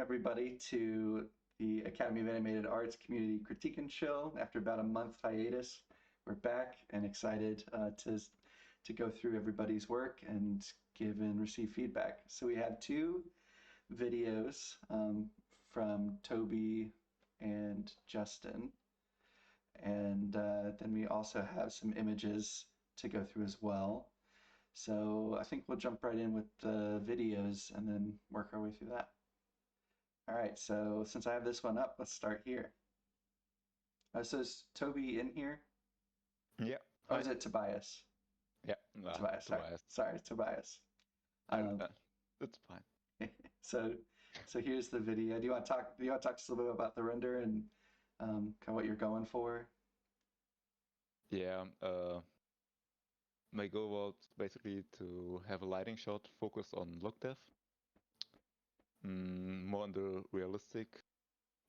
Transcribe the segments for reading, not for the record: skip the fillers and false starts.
everybody to the Academy of Animated Arts Community Critique and Chill. After about a month hiatus, we're back and excited to go through everybody's work and give and receive feedback. So we have two videos from Toby and Justin, and then we also have some images to go through as well. So I think we'll jump right in with the videos and then work our way through that. All right, so since I have this one up, let's start here. So is Toby in here? Yeah. Or is it Tobias? Yeah. Tobias. Sorry, Tobias. That's fine. So here's the video. Do you want to talk just a little bit about the render and kind of what you're going for? Yeah. My goal was basically to have a lighting shot focused on look depth, more in the realistic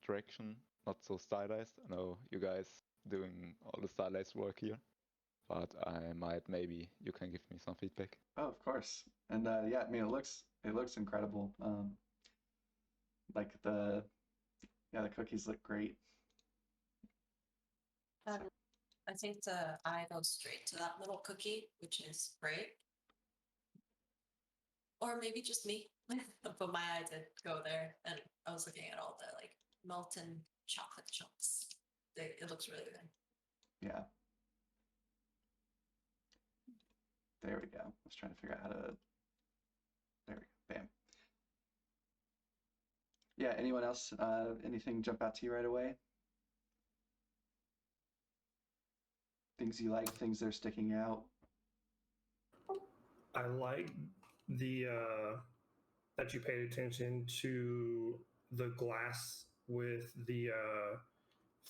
direction, not so stylized. I know you guys doing all the stylized work here, but maybe you can give me some feedback. Oh, of course. And yeah, I mean, it looks incredible. Like the cookies look great. I think the eye goes straight to that little cookie, which is great. Or maybe just me, but my eye did go there, and I was looking at all the like molten chocolate chunks. It looks really good. Yeah. There we go. I was trying to figure out how to. There we go. Bam. Yeah. Anyone else? Anything jump out to you right away? Things you like, things that are sticking out. I like the that you paid attention to the glass with the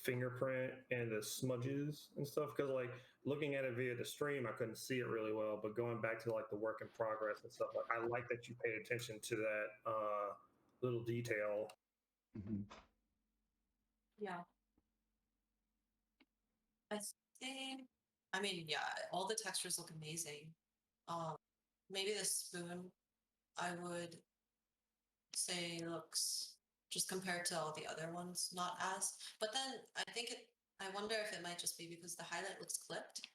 fingerprint and the smudges and stuff, because like looking at it via the stream I couldn't see it really well, but going back to like the work in progress and stuff, like I like that you paid attention to that little detail. Mm-hmm. Yeah. I mean, yeah, all the textures look amazing. Maybe the spoon, I would say, looks, just compared to all the other ones, not as. But then I wonder if it might just be because the highlight looks clipped.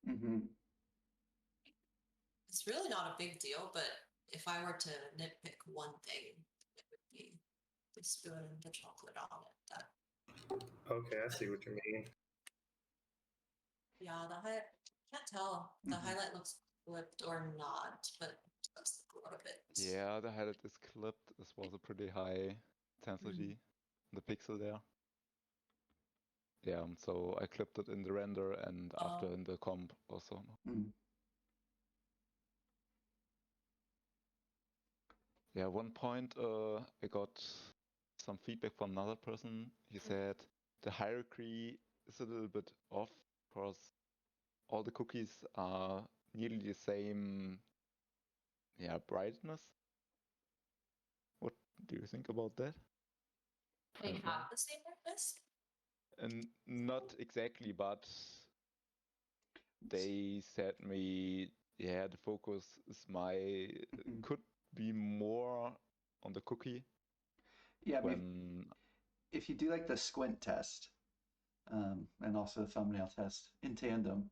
Mm-hmm. It's really not a big deal, but if I were to nitpick one thing, it would be the spoon and the chocolate on it. Okay, I see what you mean. Yeah, can't tell. The highlight looks clipped or not, but just a little bit. Yeah, the highlight is clipped. This was a pretty high intensity, the pixel there. Yeah, so I clipped it in the render and after in the comp also. Yeah, one point I got some feedback from another person. He said the hierarchy is a little bit off because all the cookies are nearly the same brightness. What do you think about that? They have the same brightness? And not exactly, but they said me, yeah, the focus is could be more on the cookie. Yeah, if you do like the squint test, and also the thumbnail test in tandem,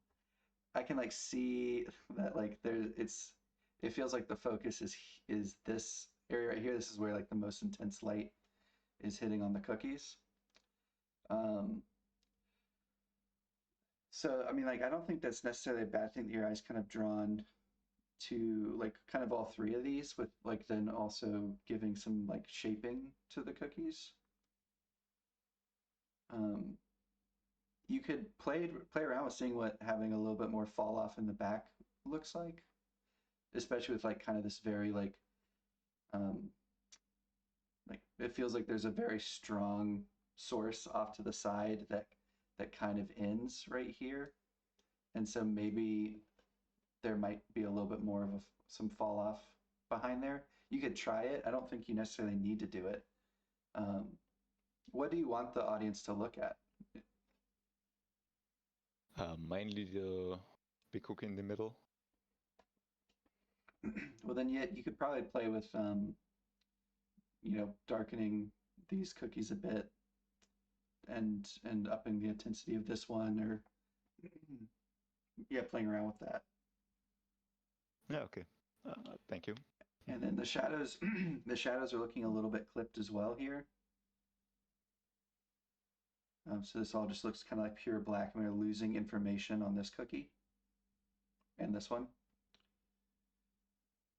I can like see that like it feels like the focus is this area right here. This is where like the most intense light is hitting on the cookies. So I mean, like I don't think that's necessarily a bad thing that your eye's kind of drawn to like kind of all three of these, with like then also giving some like shaping to the cookies. You could play around with seeing what having a little bit more fall off in the back looks like, especially with like kind of this very like it feels like there's a very strong source off to the side that kind of ends right here, and so maybe there might be a little bit more of some fall off behind there. You could try it. I don't think you necessarily need to do it. What do you want the audience to look at? Mainly the big cookie in the middle. Well, then you could probably play with darkening these cookies a bit and upping the intensity of this one, or playing around with that. Yeah, okay. Thank you. And then the shadows, the shadows are looking a little bit clipped as well here. So this all just looks kind of like pure black, and we're losing information on this cookie and this one.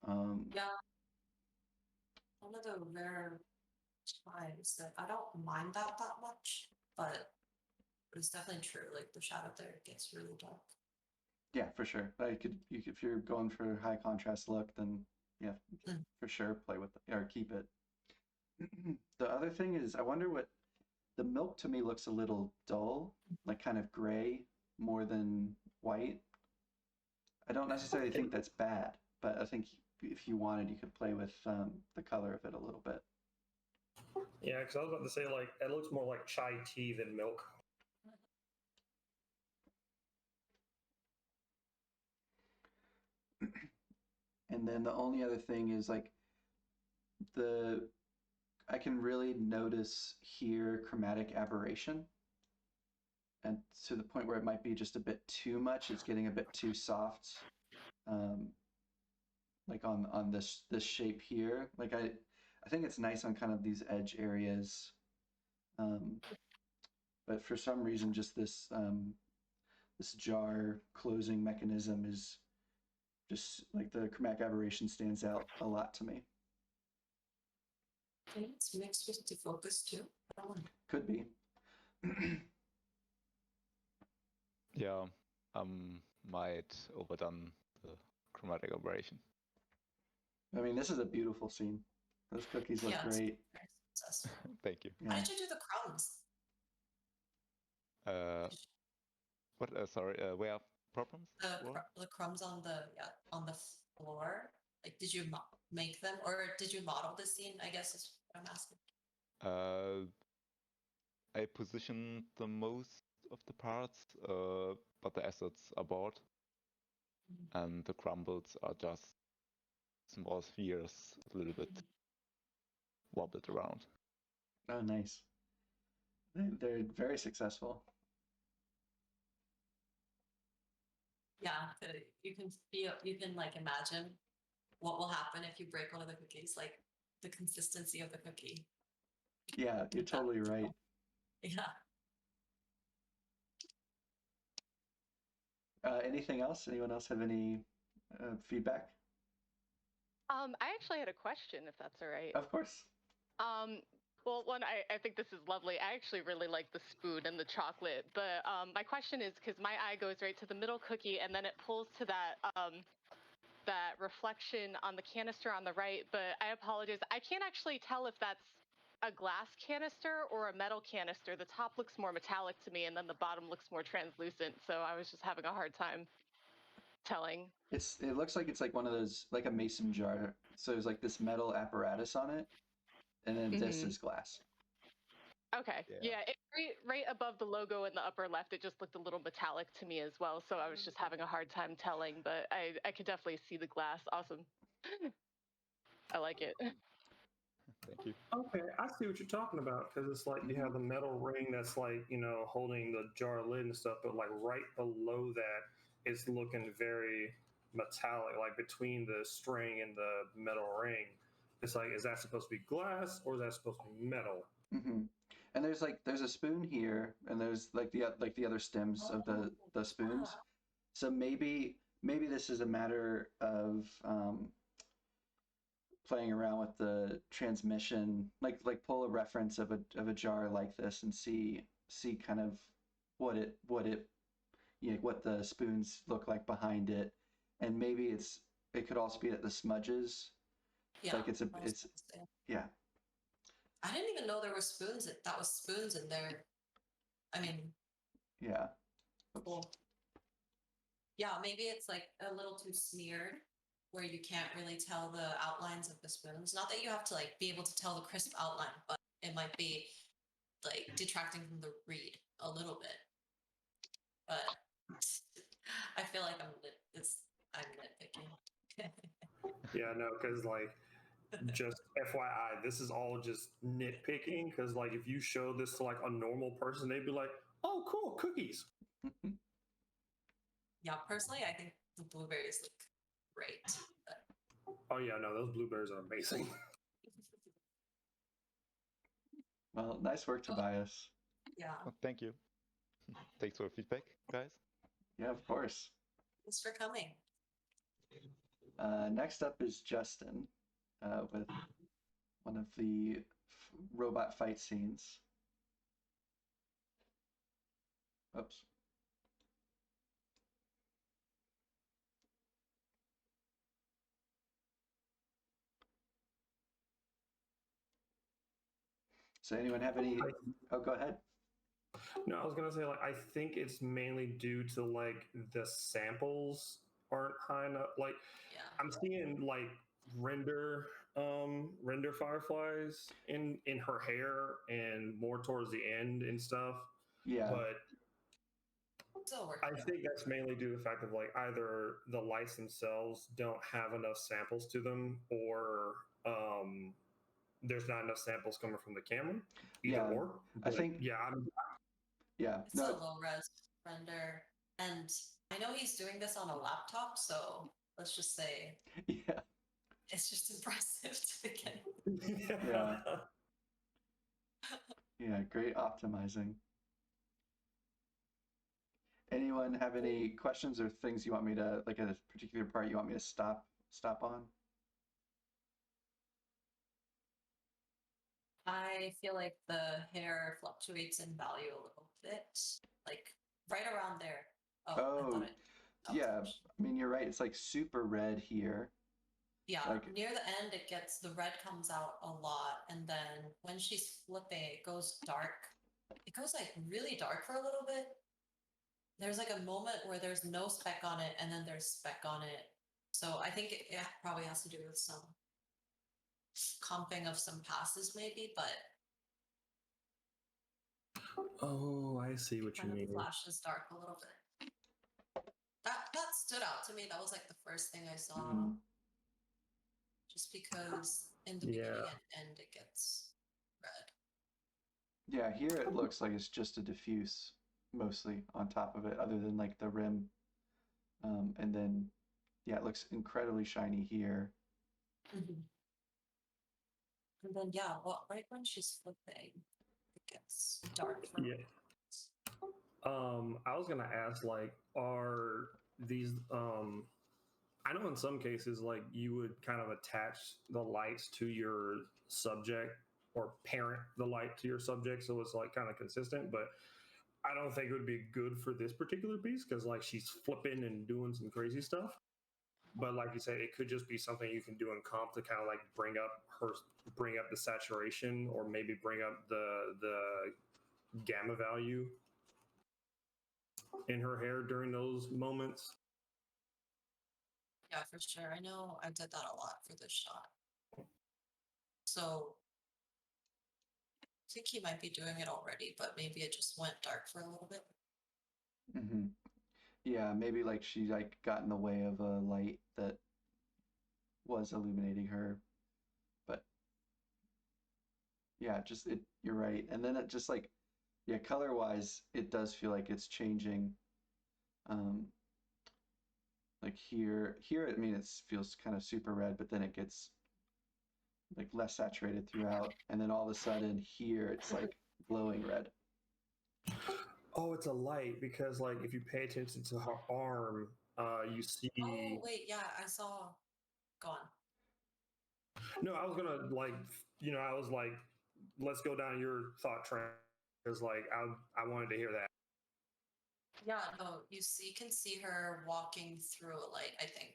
Yeah. One of the rare times that I don't mind that much, but it's definitely true. Like the shadow there gets really dark. Yeah, for sure. Like if you're going for a high contrast look, then yeah, for sure play with it, or keep it. The other thing is, I wonder what the milk to me looks a little dull, like kind of gray more than white. I don't necessarily think that's bad, but I think if you wanted, you could play with the color of it a little bit. Yeah, because I was about to say, like, it looks more like chai tea than milk. And then the only other thing is like I can really notice here chromatic aberration, and to the point where it might be just a bit too much. It's getting a bit too soft, like on this shape here. Like I think it's nice on kind of these edge areas, but for some reason, just this this jar closing mechanism is just like the chromatic aberration stands out a lot to me. I think it's mixed with defocus too. Could be. Yeah, might overdone the chromatic aberration. I mean, this is a beautiful scene. Those cookies look great. Thank you. How did you do the crumbs? What? Sorry. Where problems? The crumbs on the floor. Like, did you make them, or did you model the scene? I guess is what I'm asking. I positioned the most of the parts, but the assets are bought, and the crumbles are just small spheres, a little bit wobbled around. Oh, nice. They're very successful. Yeah, you can like imagine what will happen if you break one of the cookies, like the consistency of the cookie. Yeah, you're totally right. Yeah. Anything else? Anyone else have any feedback? I actually had a question, if that's all right. Of course. Well, one, I think this is lovely. I actually really like the spoon and the chocolate. But my question is, because my eye goes right to the middle cookie, and then it pulls to that that reflection on the canister on the right. But I apologize, I can't actually tell if that's a glass canister or a metal canister. The top looks more metallic to me, and then the bottom looks more translucent. So I was just having a hard time telling. It looks like it's like one of those, like a mason jar. So there's like this metal apparatus on it, and then this is glass. Okay. Yeah, right above the logo in the upper left, it just looked a little metallic to me as well. So I was just having a hard time telling, but I could definitely see the glass. Awesome. I like it. Thank you. Okay, I see what you're talking about, because it's like you have the metal ring that's like, holding the jar lid and stuff, but like right below that, it's looking very metallic, like between the string and the metal ring. It's like, is that supposed to be glass or is that supposed to be metal? And there's a spoon here, and there's like the other stems of the spoons. So maybe this is a matter of playing around with the transmission, like pull a reference of a jar like this and see kind of what the spoons look like behind it, and maybe it could also be that the smudges, like it's yeah. I didn't even know there were spoons. That was spoons in there. I mean, yeah. Cool. Yeah, maybe it's like a little too smeared, where you can't really tell the outlines of the spoons. Not that you have to like be able to tell the crisp outline, but it might be like detracting from the read a little bit. But I feel like I'm nitpicking. Yeah, no, because like Just FYI, this is all just nitpicking because, like, if you show this to like a normal person, they'd be like, "Oh, cool, cookies." Yeah, personally, I think the blueberries look great. But... Oh yeah, no, those blueberries are amazing. Well, nice work, Tobias. Yeah, Oh, thank you. Thanks for the feedback, guys. Yeah, of course. thanks for coming. Next up is Justin with one of the robot fight scenes. Oops. So anyone have any? Oh, go ahead. No, I was gonna say, like, I think it's mainly due to like the samples aren't high enough. Like, Yeah. I'm seeing like render fireflies in her hair and more towards the end and stuff. Yeah. But Still working. I think that's mainly due to the fact of like either the lights themselves don't have enough samples to them, or there's not enough samples coming from the camera. Either Yeah, or. I But think. yeah, Yeah. It's a low res render, and I know he's doing this on a laptop, so let's just say Yeah. it's just impressive to begin. Yeah. Yeah. Great optimizing. Anyone have any questions or things you want me to, like a particular part you want me to stop on? I feel like the hair fluctuates in value a little bit, like right around there. Oh, I Oh, thought it. yeah. I mean, you're right. It's like super red here. Yeah, Like, near the end, the red comes out a lot, and then when she's flipping, it goes dark. It goes like really dark for a little bit. There's like a moment where there's no speck on it, and then there's speck on it. So I think it probably has to do with some comping of some passes, maybe, but oh, I see what you kind of mean. flashes dark a little bit. That stood out to me. That was like the first thing I saw. mhm. Just because in the Yeah. beginning and end it gets red. Yeah, here it looks like it's just a diffuse mostly on top of it, other than like the rim. And then, yeah, it looks incredibly shiny here. Mm-hmm. And then, yeah, well, right when she's flipping, it gets dark. Yeah. I was gonna ask, like, are these I know in some cases, like, you would kind of attach the lights to your subject or parent the light to your subject so it's like kind of consistent, but I don't think it would be good for this particular piece because like she's flipping and doing some crazy stuff. But like you said, it could just be something you can do in comp to kind of like bring up the saturation or maybe bring up the gamma value in her hair during those moments. Yeah, for sure. I know I did that a lot for this shot. So I think he might be doing it already, but maybe it just went dark for a little bit. Mm-hmm. Yeah, maybe like she like got in the way of a light that was illuminating her. But yeah, just it, you're right. And then it just like, yeah, color wise, it does feel like it's changing. Um, like here, I mean, it feels kind of super red, but then it gets like less saturated throughout. And then all of a sudden here, it's like glowing red. Oh, it's a light because like if you pay attention to her arm, you see. Oh, wait, yeah, I saw. Gone. No, I was gonna like, I was like, let's go down your thought train because like I wanted to hear that. Yeah, no, can see her walking through a light, I think.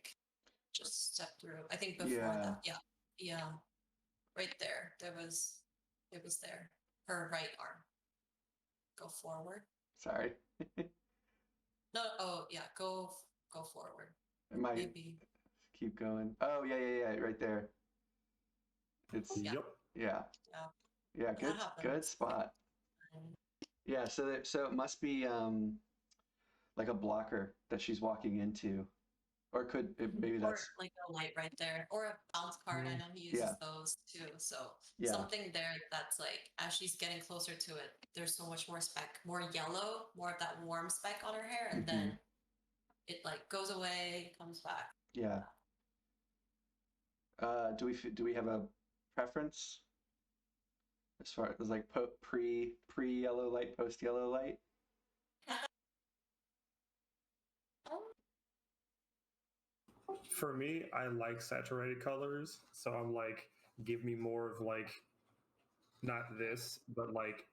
Just step through. I think before Yeah. that. Yeah. Yeah. Right there. It was there. Her right arm. Go forward. Sorry. No, oh yeah, go forward. It might Maybe. keep going. Oh, yeah, right there. It's, Yeah. Yep. yeah. Yeah. Yeah, That good happens. spot. Yeah, so it must be like a blocker that she's walking into. Or could maybe Or that's like a light right there, or a bounce card. I know he uses Yeah. those too. So Yeah. something there that's like as she's getting closer to it, there's so much more speck, more yellow, more of that warm speck on her hair, and then it like goes away, comes back. Yeah. Do we have a preference as far as like pre yellow light, post yellow light? For me, I like saturated colors, so I'm like, give me more of like, not this, but like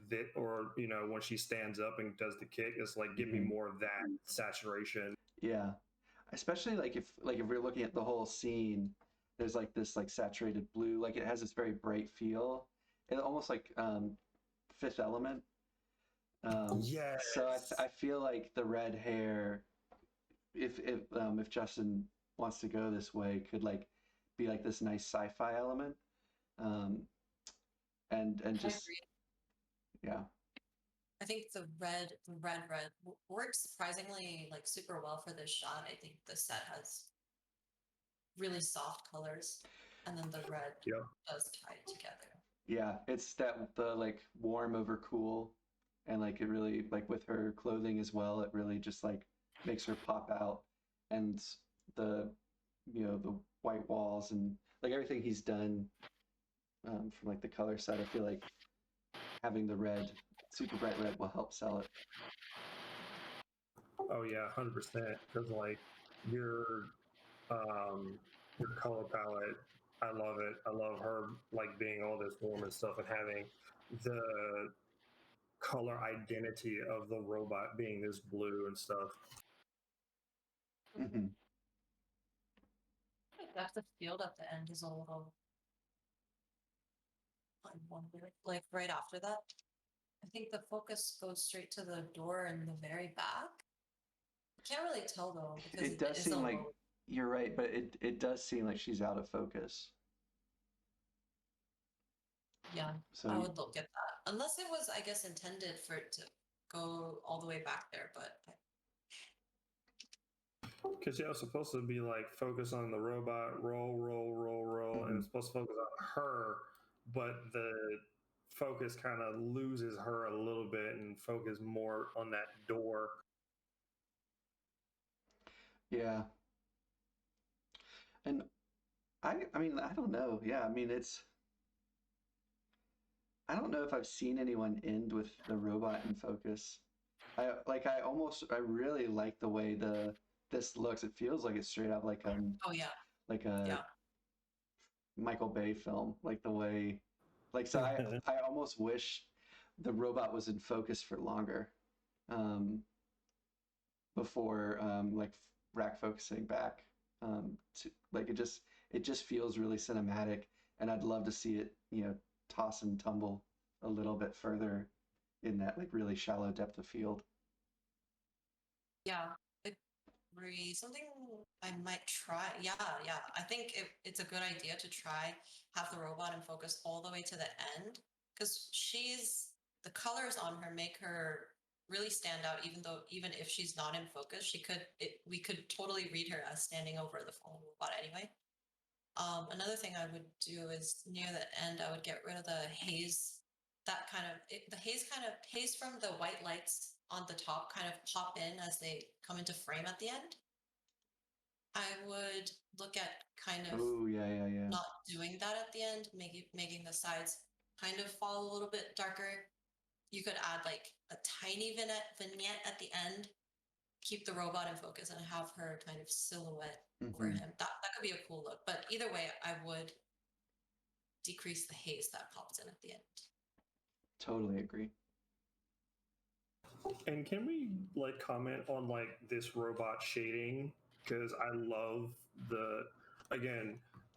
that, or when she stands up and does the kick, it's like, give me more of that saturation. Yeah, especially like if we're looking at the whole scene, there's like this like saturated blue, like it has this very bright feel, it almost like Fifth Element. Yes. So I feel like the red hair, if Justin wants to go this way, could like be like this nice sci-fi element, and just yeah. I think the red works surprisingly like super well for this shot. I think the set has really soft colors, and then the red does tie it together. Yeah, it's the like warm over cool, and like it really like with her clothing as well, it really just like makes her pop out, and the the white walls and like everything he's done from like the color side, I feel like having the red, super bright red, will help sell it. Oh yeah, 100%. Because like your color palette, I love it. I love her like being all this warm and stuff, and having the color identity of the robot being this blue and stuff. Mm-hmm. Depth of field at the end is a little. I wonder, like right after that, I think the focus goes straight to the door in the very back. Can't really tell though because It does is seem a like low. you're right, but it does seem like she's out of focus. Yeah, So I would look at that unless it was, I guess, intended for it to go all the way back there, but. Because yeah, it's supposed to be like focus on the robot, roll, and it's supposed to focus on her, but the focus kind of loses her a little bit and focus more on that door. Yeah. And I mean, I don't know. Yeah, I mean, I don't know if I've seen anyone end with the robot in focus. I really like the way this looks. It feels like it's straight up Oh yeah. like a Michael Bay film. Like the way, like so I almost wish the robot was in focus for longer, before like rack focusing back. To like it just feels really cinematic, and I'd love to see it toss and tumble a little bit further in that like really shallow depth of field. Yeah, agree. Something I might try. Yeah, yeah. I think it's a good idea to try have the robot in focus all the way to the end because the colors on her make her really stand out. Even if she's not in focus, we could totally read her as standing over the phone robot anyway. Another thing I would do is near the end, I would get rid of the haze. The haze from the white lights on the top kind of pop in as they come into frame at the end. I would look at kind of Oh yeah. not doing that at the end, making the sides kind of fall a little bit darker. You could add like a tiny vignette at the end, keep the robot in focus, and have her kind of silhouette over him. That could be a cool look. But either way, I would decrease the haze that pops in at the end. Totally agree. And can we like comment on like this robot shading? Because I love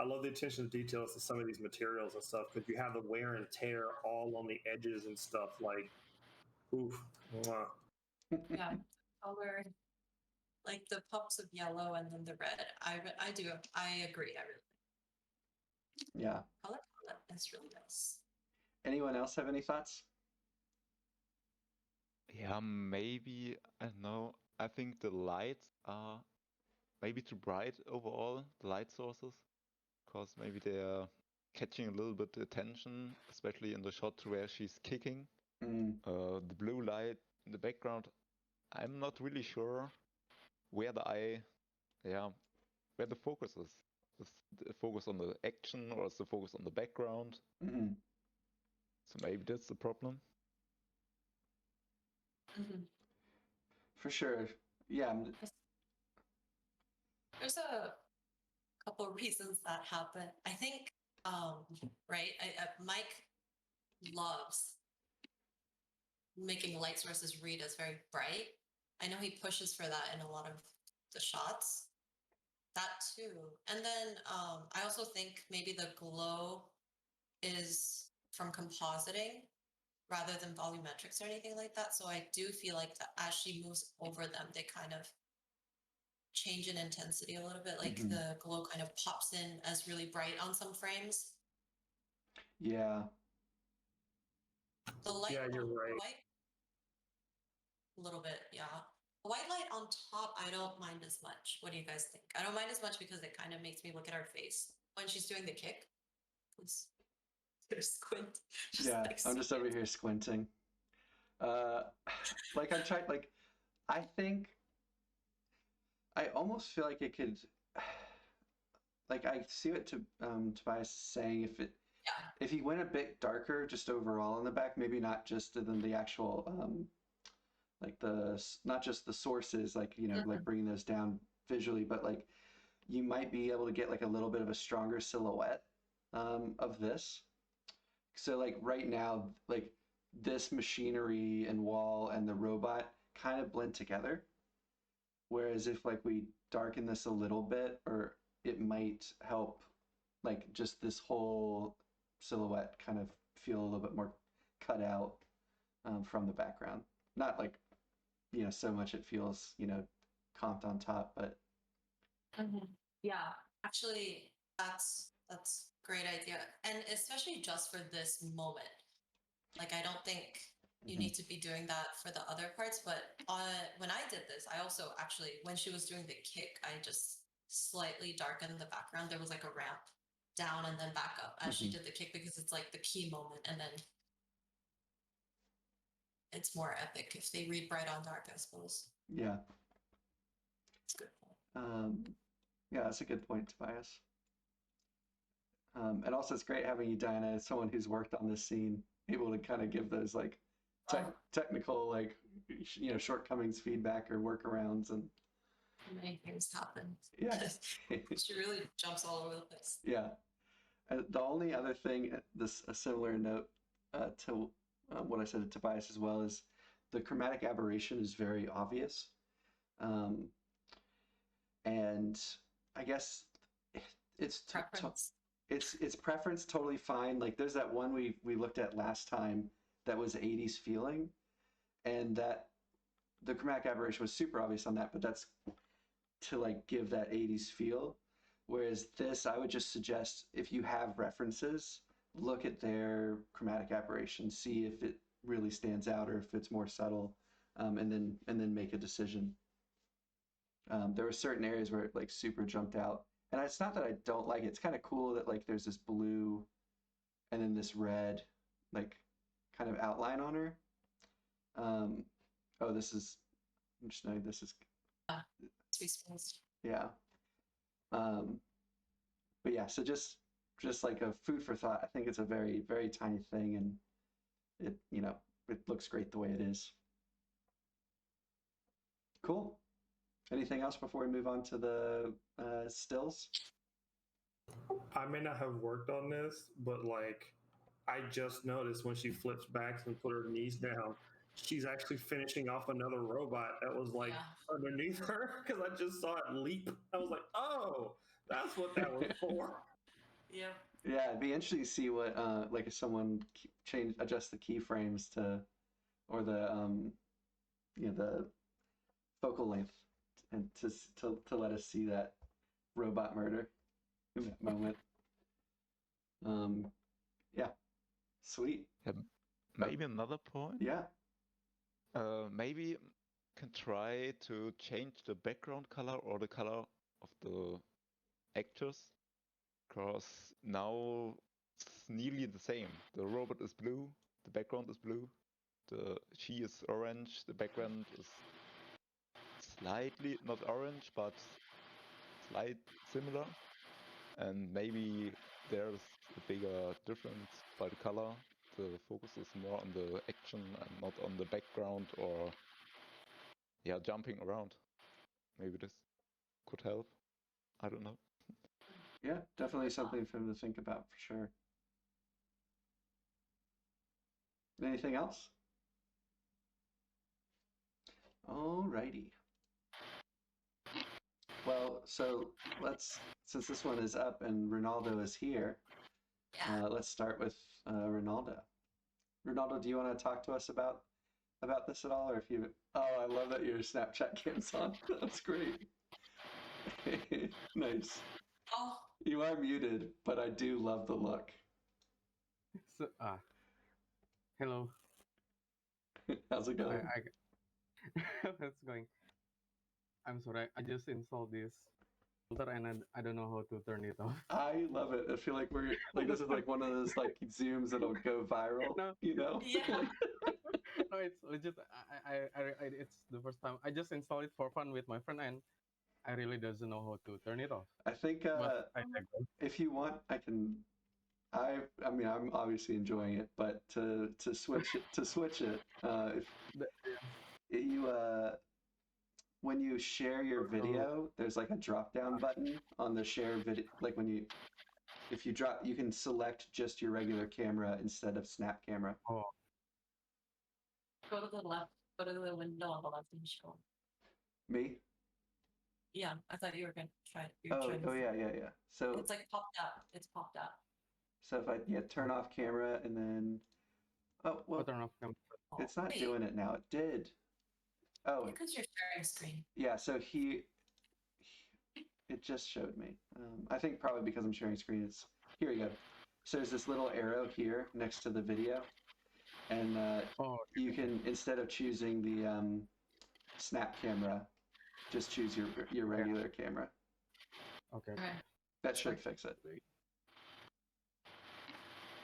I love the attention to details to some of these materials and stuff. Because you have the wear and tear all on the edges and stuff. Like, oof. Mwah. Yeah, color like the pops of yellow and then the red. I do. I agree. I really Yeah. color palette is really nice. Anyone else have any thoughts? Yeah, maybe, I don't know. I think the lights are maybe too bright overall, the light sources, because maybe they're catching a little bit the attention, especially in the shot where she's kicking. The blue light in the background, I'm not really sure where where the focus is. Is the focus on the action or is the focus on the background? So maybe that's the problem. For sure. Yeah. There's a couple reasons that happen. I think, right? Mike loves making light sources read as very bright. I know he pushes for that in a lot of the shots. That too. And then I also think maybe the glow is from compositing rather than volumetrics or anything like that. So I do feel like that as she moves over them, they kind of change in intensity a little bit. Like the glow kind of pops in as really bright on some frames. Yeah. The light, Yeah, you're right. White, a little bit, yeah. White light on top, I don't mind as much. What do you guys think? I don't mind as much because it kind of makes me look at her face when she's doing the kick. Please. Squint. Yeah, I'm just over here squinting. Like I'm trying. Like I think I almost feel like it could. Like I see what Tobias is saying. If he went a bit darker, just overall in the back, maybe not just than the actual like not just the sources, like like bringing those down visually, but like you might be able to get like a little bit of a stronger silhouette of this. So like right now, like this machinery and wall and the robot kind of blend together. Whereas if like we darken this a little bit, or it might help like just this whole silhouette kind of feel a little bit more cut out from the background. Not like, so much it feels, comped on top, but. Yeah, actually, that's great idea. And especially just for this moment. Like, I don't think you need to be doing that for the other parts, but when I did this, I also actually, when she was doing the kick, I just slightly darkened the background. There was like a ramp down and then back up as she did the kick because it's like the key moment, and then it's more epic if they read bright on dark, I suppose. Yeah. That's a good point. Yeah, that's a good point, Tobias. And also it's great having you, Diana, as someone who's worked on this scene, able to kind of give those like technical, like, shortcomings feedback or workarounds. And many things happen. Yeah. She really jumps all over the place. Yeah. The only other thing, a similar note to what I said to Tobias as well, is the chromatic aberration is very obvious. And I guess it's preference. It's preference, totally fine. Like there's that one we looked at last time that was 80s feeling, and that the chromatic aberration was super obvious on that, but that's to like give that 80s feel. Whereas this, I would just suggest if you have references, look at their chromatic aberration, see if it really stands out or if it's more subtle, and then make a decision. There were certain areas where it like super jumped out, and it's not that I don't like it. It's kind of cool that like there's this blue and then this red like kind of outline on her. Oh, this is, I'm just knowing this is yeah. But yeah, so just like a food for thought. I think it's a very, very tiny thing, and it it looks great the way it is. Cool. Anything else before we move on to the stills? I may not have worked on this, but like I just noticed when she flips back and put her knees down, she's actually finishing off another robot that was like underneath her, because I just saw it leap. I was like, oh, that's what that was for. Yeah. Yeah, it'd be interesting to see what like if someone adjust the keyframes to, or the the focal length, and to let us see that robot murder in that moment. Yeah, sweet. Maybe another point. Yeah. Maybe can try to change the background color or the color of the actors, because now it's nearly the same. The robot is blue, the background is blue, she is orange, the background is slightly not orange, but slight similar, and maybe there's a bigger difference by the color. The focus is more on the action and not on the background or jumping around. Maybe this could help. I don't know. Yeah, definitely something for him to think about for sure. Anything else? Alrighty. Well, so since this one is up and Ronaldo is here, Yeah. let's start with Ronaldo. Ronaldo, do you want to talk to us about this at all, or if you? Oh, I love that your Snapchat cam's on. That's great. Nice. Oh, You are muted, but I do love the look. So, hello. How's it going? How's it going? I'm sorry, I just installed this filter and I don't know how to turn it off. I love it. I feel like we're like this is like one of those like zooms that'll go viral. No. You know? yeah. No, it's legit. It's the first time I just installed it for fun with my friend, and I really doesn't know how to turn it off. I think But I if you want, I can. I mean, I'm obviously enjoying it, but to switch it, if you when you share your video, there's like a drop down button on the share video. Like if you drop, you can select just your regular camera instead of snap camera. Oh, Go to the left. Go to the window on the left and show. Me? Yeah, I thought you were gonna try. Oh yeah. So It's like popped up. It's popped up. so if I turn off camera and then turn off camera. it's not Wait, doing it now. It did. Oh because you're sharing screen. yeah. So it just showed me. I think probably because I'm sharing screen. Here we go. So there's this little arrow here next to the video, and you can, instead of choosing the snap camera, just choose your regular camera. Okay. Okay. That should fix it.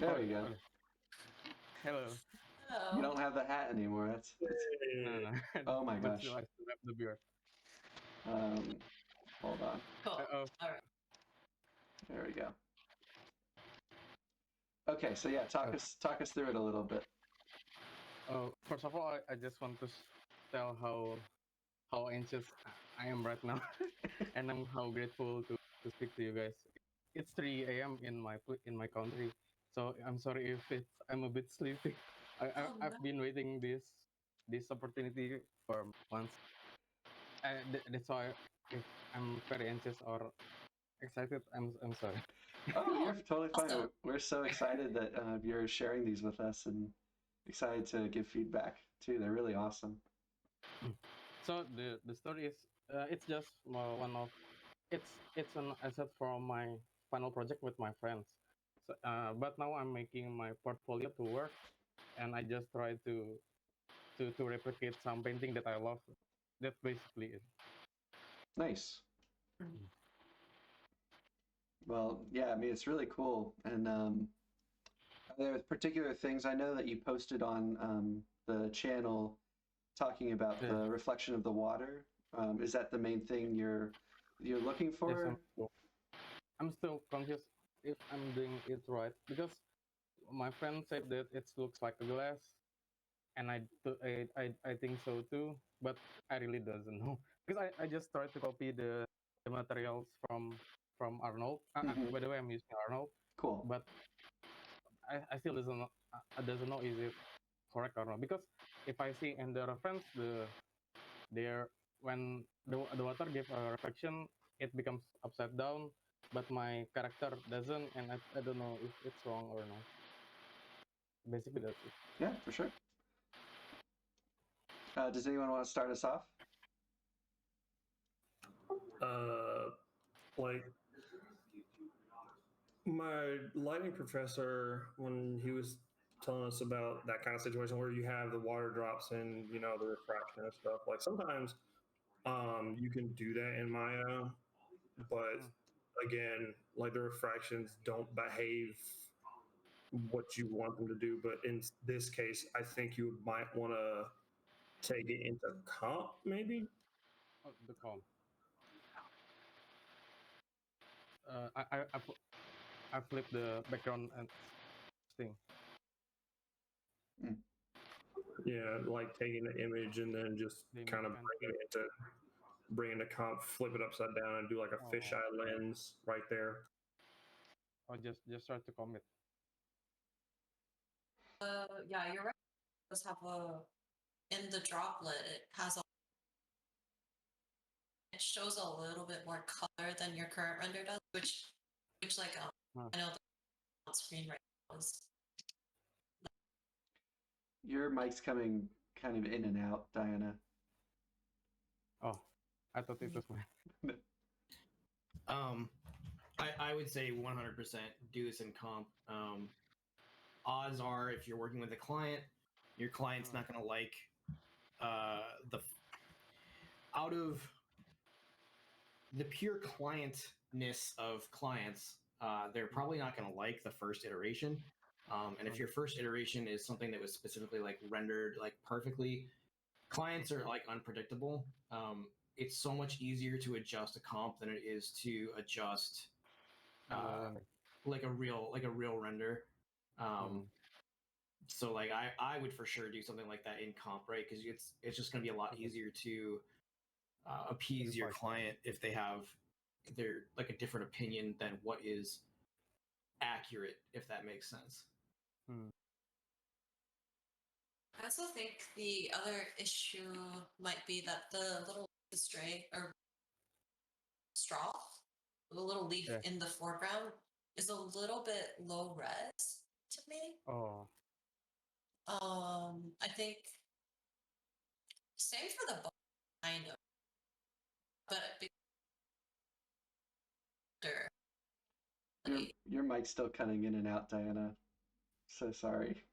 There we go. Hello. Hello. You don't have the hat anymore. That's No. oh my But gosh. still, I still have the beer. Hold on. Cool. Oh, All right. There we go. Okay, so yeah, talk us through it a little bit. First of all, I just want to tell how anxious I am right now, and I'm how grateful to speak to you guys. It's 3 a.m. in my country, so I'm sorry if I'm a bit sleepy. I've been waiting this opportunity for months. That's why if I'm very anxious or excited, I'm sorry. Oh, you're totally fine. Awesome. We're so excited that you're sharing these with us and excited to give feedback too. They're really awesome. So the story is it's just one of it's an asset from my final project with my friends. So, but now I'm making my portfolio to work, and I just try to replicate some painting that I love. That's basically it. Nice. Well, yeah, I mean, it's really cool. And are there particular things I know that you posted on the channel talking about the reflection of the water? Is that the main thing you're looking for? Yes, I'm still confused if I'm doing it right because my friend said that it looks like a glass, and I think so too, but I really doesn't know because I just tried to copy the materials from Arnold. Mhm. By the way, I'm using Arnold, Cool. but I still doesn't know, doesn't know is it correct or not, because if I see in the reference there when the water gives a reflection, it becomes upside down, but my character doesn't, and I don't know if it's wrong or not. Basically, that's it. Yeah, for sure. Does anyone want to start us off? Like my lighting professor, when he was telling us about that kind of situation where you have the water drops and the refraction and stuff, like sometimes you can do that in Maya, but again, like the refractions don't behave what you want them to do. But in this case, I think you might want to take it into comp, maybe. Oh, the comp. I flip the background and thing. Yeah, like taking the image and then just The kind of image bring it to comp, flip it upside down, and do like a fisheye lens right there. or just try to commit. Yeah, you're right. It does have in the droplet, it has it shows a little bit more color than your current render does, which like I know the on screen right now is. Your mic's coming kind of in and out, Diana. Oh, I thought it was mine. I would say 100% do this in comp. Odds are, if you're working with a client, your client's not going to like out of the pure clientness of clients. They're probably not going to like the first iteration. And if your first iteration is something that was specifically like rendered like perfectly, clients are like unpredictable. It's so much easier to adjust a comp than it is to adjust like a real render. So like I would for sure do something like that in comp, right? Because it's just going to be a lot easier to appease your client if they have their like a different opinion than what is accurate, if that makes sense. I also think the other issue might be that the little stray or straw, the little leaf in the foreground, is a little bit low res to me. Oh. I think same for the bone, kind of, but Your mic's still cutting in and out, Diana. So sorry.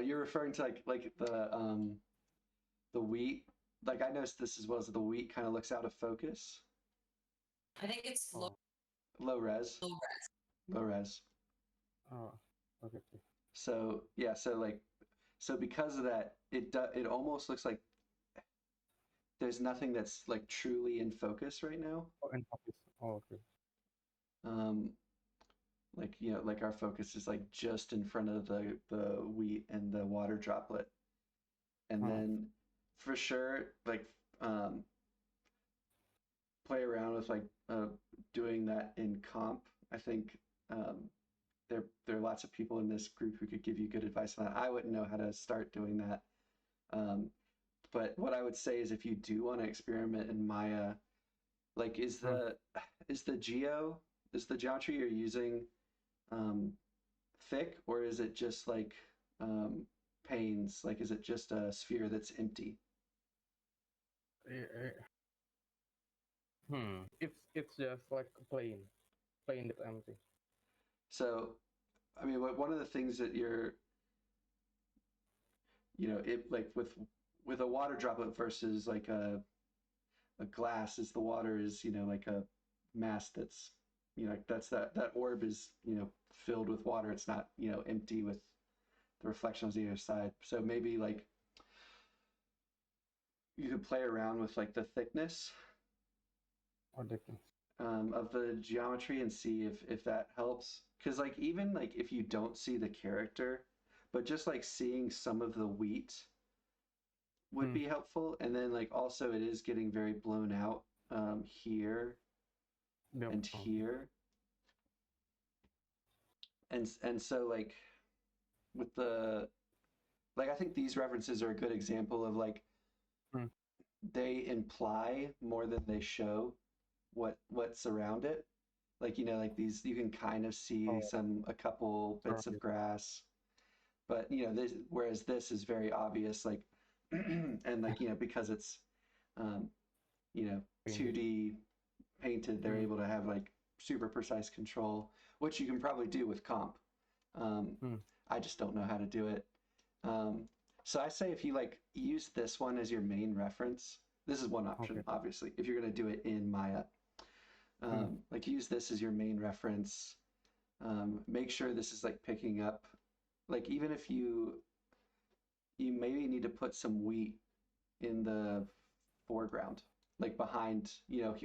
You're referring to like the wheat. Like I noticed this as well as the wheat kind of looks out of focus. I think it's low res. Low res. Oh, okay. So yeah, so because of that, it almost looks like there's nothing that's like truly in focus right now. Oh, in focus. Oh, okay. Like like our focus is like just in front of the wheat and the water droplet, and then for sure like play around with like doing that in comp. I think there are lots of people in this group who could give you good advice on that. I wouldn't know how to start doing that. But what I would say is if you do want to experiment in Maya, like is the geometry you're using thick, or is it just like panes? Like is it just a sphere that's empty? It's just like plain that's empty. So, I mean, one of the things that it like with a water droplet versus like a glass is the water is like a mass that's like that orb is filled with water. It's not empty with the reflection on the other side. So maybe like you could play around with like the thickness of the geometry and see if that helps. Because like even like if you don't see the character, but just like seeing some of the wheat would be helpful. And then like also it is getting very blown out here and here. And so like with the I think these references are a good example of like they imply more than they show what's around it. Like like these you can kind of see a couple bits of grass, but this whereas this is very obvious like and like because it's 2D painted, they're able to have like super precise control, which you can probably do with comp. I just don't know how to do it. So I say if you like use this one as your main reference, This is one option, Okay. obviously, if you're going to do it in Maya. Like use this as your main reference. Make sure this is like picking up, like even if you maybe need to put some wheat in the foreground, like behind,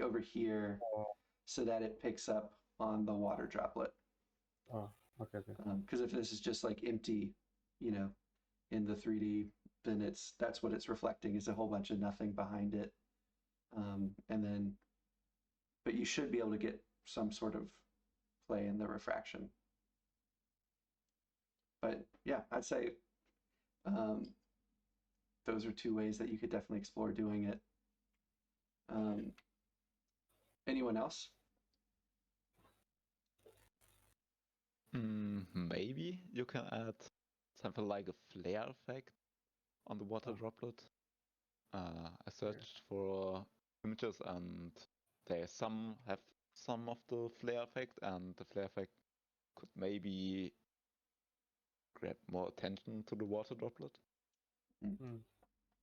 over here, Oh, so that it picks up on the water droplet. oh, okay. Because if this is just like empty, in the 3D, then that's what it's reflecting, is a whole bunch of nothing behind it. And then, but you should be able to get some sort of play in the refraction. But yeah, I'd say those are two ways that you could definitely explore doing it. Anyone else? Maybe you can add something like a flare effect on the water droplet. I searched for images and they have some of the flare effect, and the flare effect could maybe grab more attention to the water droplet.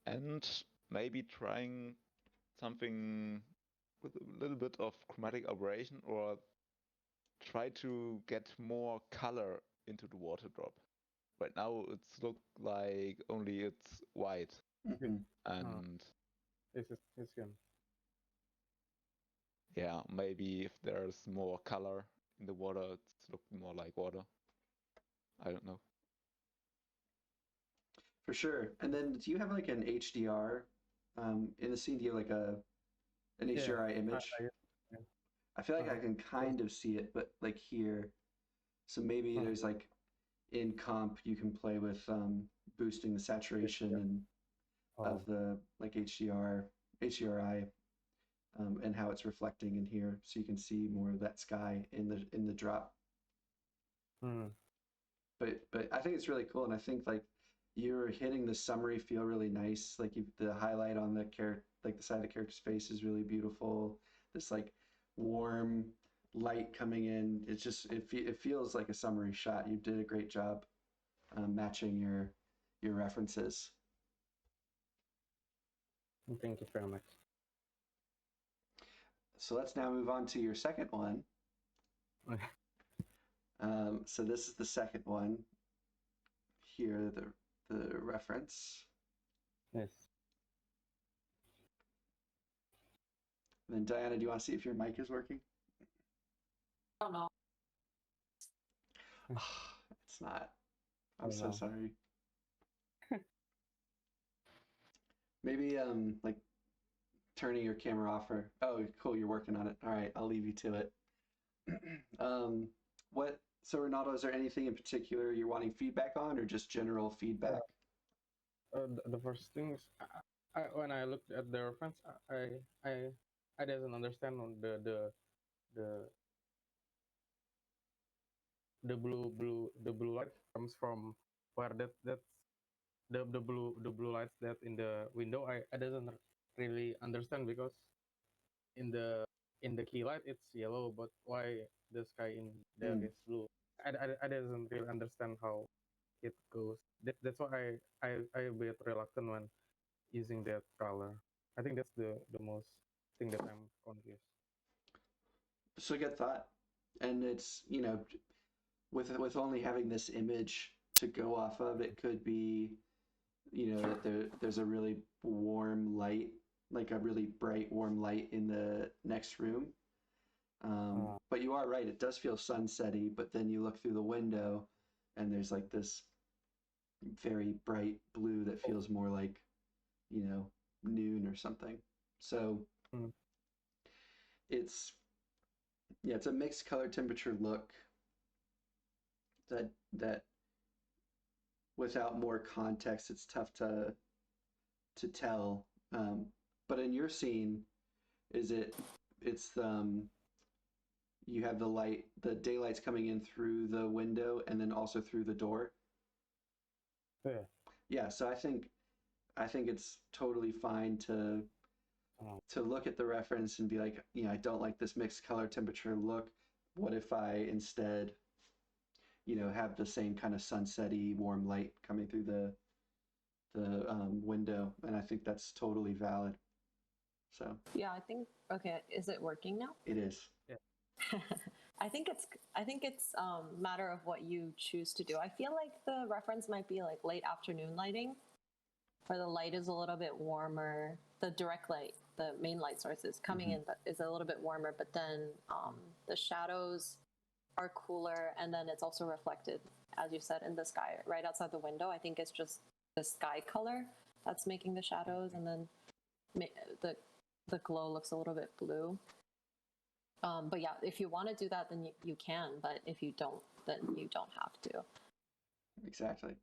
And maybe trying something with a little bit of chromatic aberration, or try to get more color into the water drop. Right now it's look like only it's white. And This is good. yeah, maybe if there's more color in the water, it's look more like water. I don't know. For sure. And then do you have like an HDR in the scene? Do you have like an HDRI image? I feel like I can kind of see it, but like here. So maybe there's like in comp you can play with boosting the saturation and of the like HDRI, and how it's reflecting in here, so you can see more of that sky in the drop. But I think it's really cool, and I think like you're hitting the summery feel really nice. Like the highlight on the like the side of the character's face is really beautiful. This like warm light coming in. It's just it feels like a summery shot. You did a great job matching your references. Thank you very much. So let's now move on to your second one. So this is the second one. Here, the reference. Yes. And then Diana, do you want to see if your mic is working? I don't know. It's not. I'm so sorry. Maybe like turning your camera off, or cool, you're working on it. All right, I'll leave you to it. So Ronaldo, is there anything in particular you're wanting feedback on, or just general feedback? The first thing is, when I looked at the reference, I didn't understand the blue light comes from where that's the blue lights that in the window. I didn't really understand, because in the key light it's yellow, but why the sky in there is blue? I didn't really understand how it goes. That's why I a bit reluctant when using that color. I think that's the most thing that I'm confused. So good thought. And it's, with only having this image to go off of, it could be, that there's a really warm light, like a really bright warm light in the next room. But you are right, it does feel sunsetty, but then you look through the window and there's like this very bright blue that feels more like, noon or something. So it's a mixed color temperature look that without more context it's tough to tell. But in your scene, it's you have the daylight's coming in through the window and then also through the door. Yeah, so I think it's totally fine to look at the reference and be like, I don't like this mixed color temperature look. What if I instead, have the same kind of sunsetty warm light coming through the window? And I think that's totally valid. So Yeah, I think. Okay, is it working now? it is. I think it's matter of what you choose to do. I feel like the reference might be like late afternoon lighting, where the light is a little bit warmer. The direct light, the main light source is coming in, but is a little bit warmer. But then the shadows are cooler, and then it's also reflected, as you said, in the sky right outside the window. I think it's just the sky color that's making the shadows, and then the glow looks a little bit blue. But yeah, if you want to do that, then you can. But if you don't, then you don't have to. Exactly.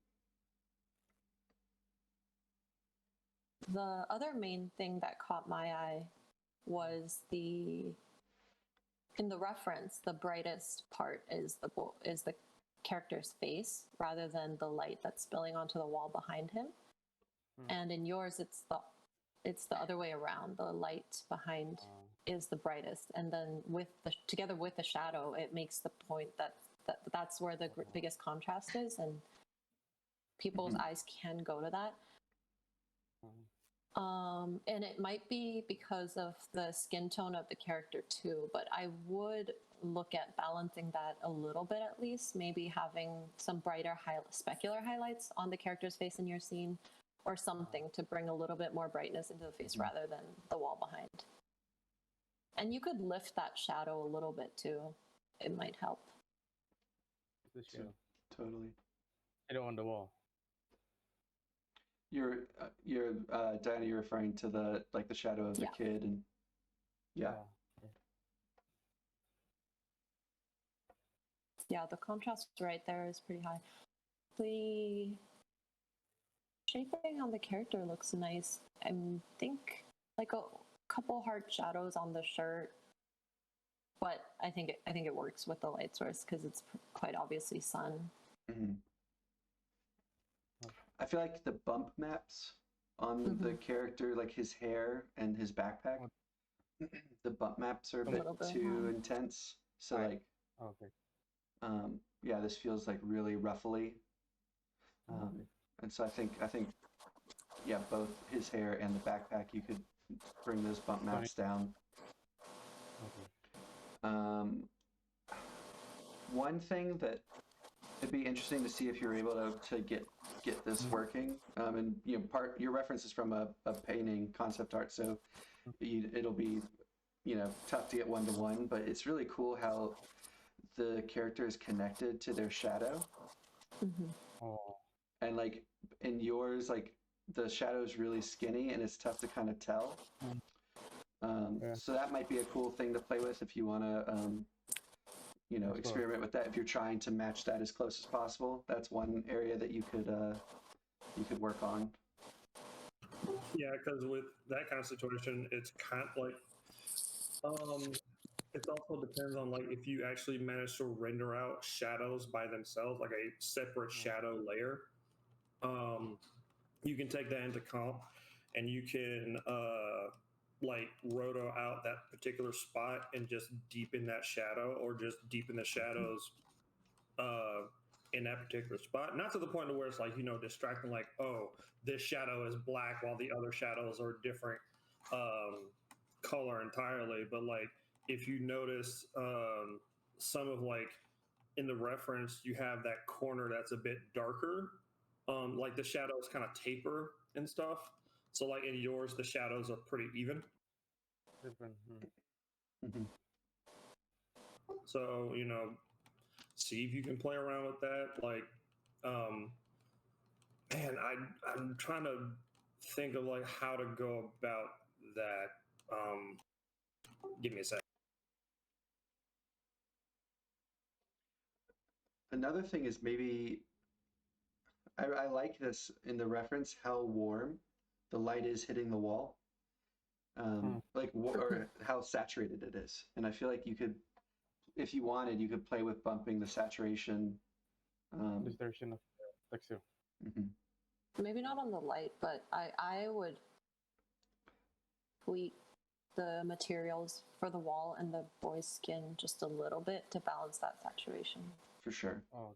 The other main thing that caught my eye was in the reference, the brightest part is the character's face rather than the light that's spilling onto the wall behind him. And in yours, it's the other way around. The light behind is the brightest, and then together with the shadow, it makes the point that's where the biggest contrast is, and people's eyes can go to that. And it might be because of the skin tone of the character too, but I would look at balancing that a little bit at least, maybe having some brighter specular highlights on the character's face in your scene, or something to bring a little bit more brightness into the face rather than the wall behind. And you could lift that shadow a little bit too. It might help. The shadow. Totally. Shadow on the wall. You're Diana, you're referring to the shadow of the kid, and yeah, the contrast right there is pretty high. The shaping on the character looks nice. I think like a couple hard shadows on the shirt, but I think it works with the light source because it's quite obviously sun. I feel like the bump maps on the character, like his hair and his backpack, the bump maps are a bit too intense. So yeah, this feels like really ruffly. And so I think yeah, both his hair and the backpack, you could bring those bump maps down. One thing that it'd be interesting to see if you're able to get this working. And your reference is from a painting concept art, so it'll be tough to get 1-to-1, but it's really cool how the character is connected to their shadow. And like in yours, like the shadow is really skinny and it's tough to kind of tell. So that might be a cool thing to play with if you want to experiment with that. If you're trying to match that as close as possible, that's one area that you could work on. Yeah, because with that kind of situation, it's kind of like it also depends on like if you actually manage to render out shadows by themselves, like a separate shadow layer. You can take that into comp, and you can like roto out that particular spot and just deepen that shadow, or just deepen the shadows in that particular spot. Not to the point where it's like distracting, like, oh, this shadow is black while the other shadows are different color entirely. But like if you notice some of like in the reference, you have that corner that's a bit darker. Like the shadows kind of taper and stuff. So like in yours, the shadows are pretty even. So see if you can play around with that. Like, man, I'm trying to think of like how to go about that. Give me a sec. Another thing is maybe I like this in the reference, how warm the light is hitting the wall, or how saturated it is. And I feel like you could, if you wanted, you could play with bumping the saturation. Distortion of the texture. Maybe not on the light, but I would tweak the materials for the wall and the boy's skin just a little bit to balance that saturation. For sure. Oh,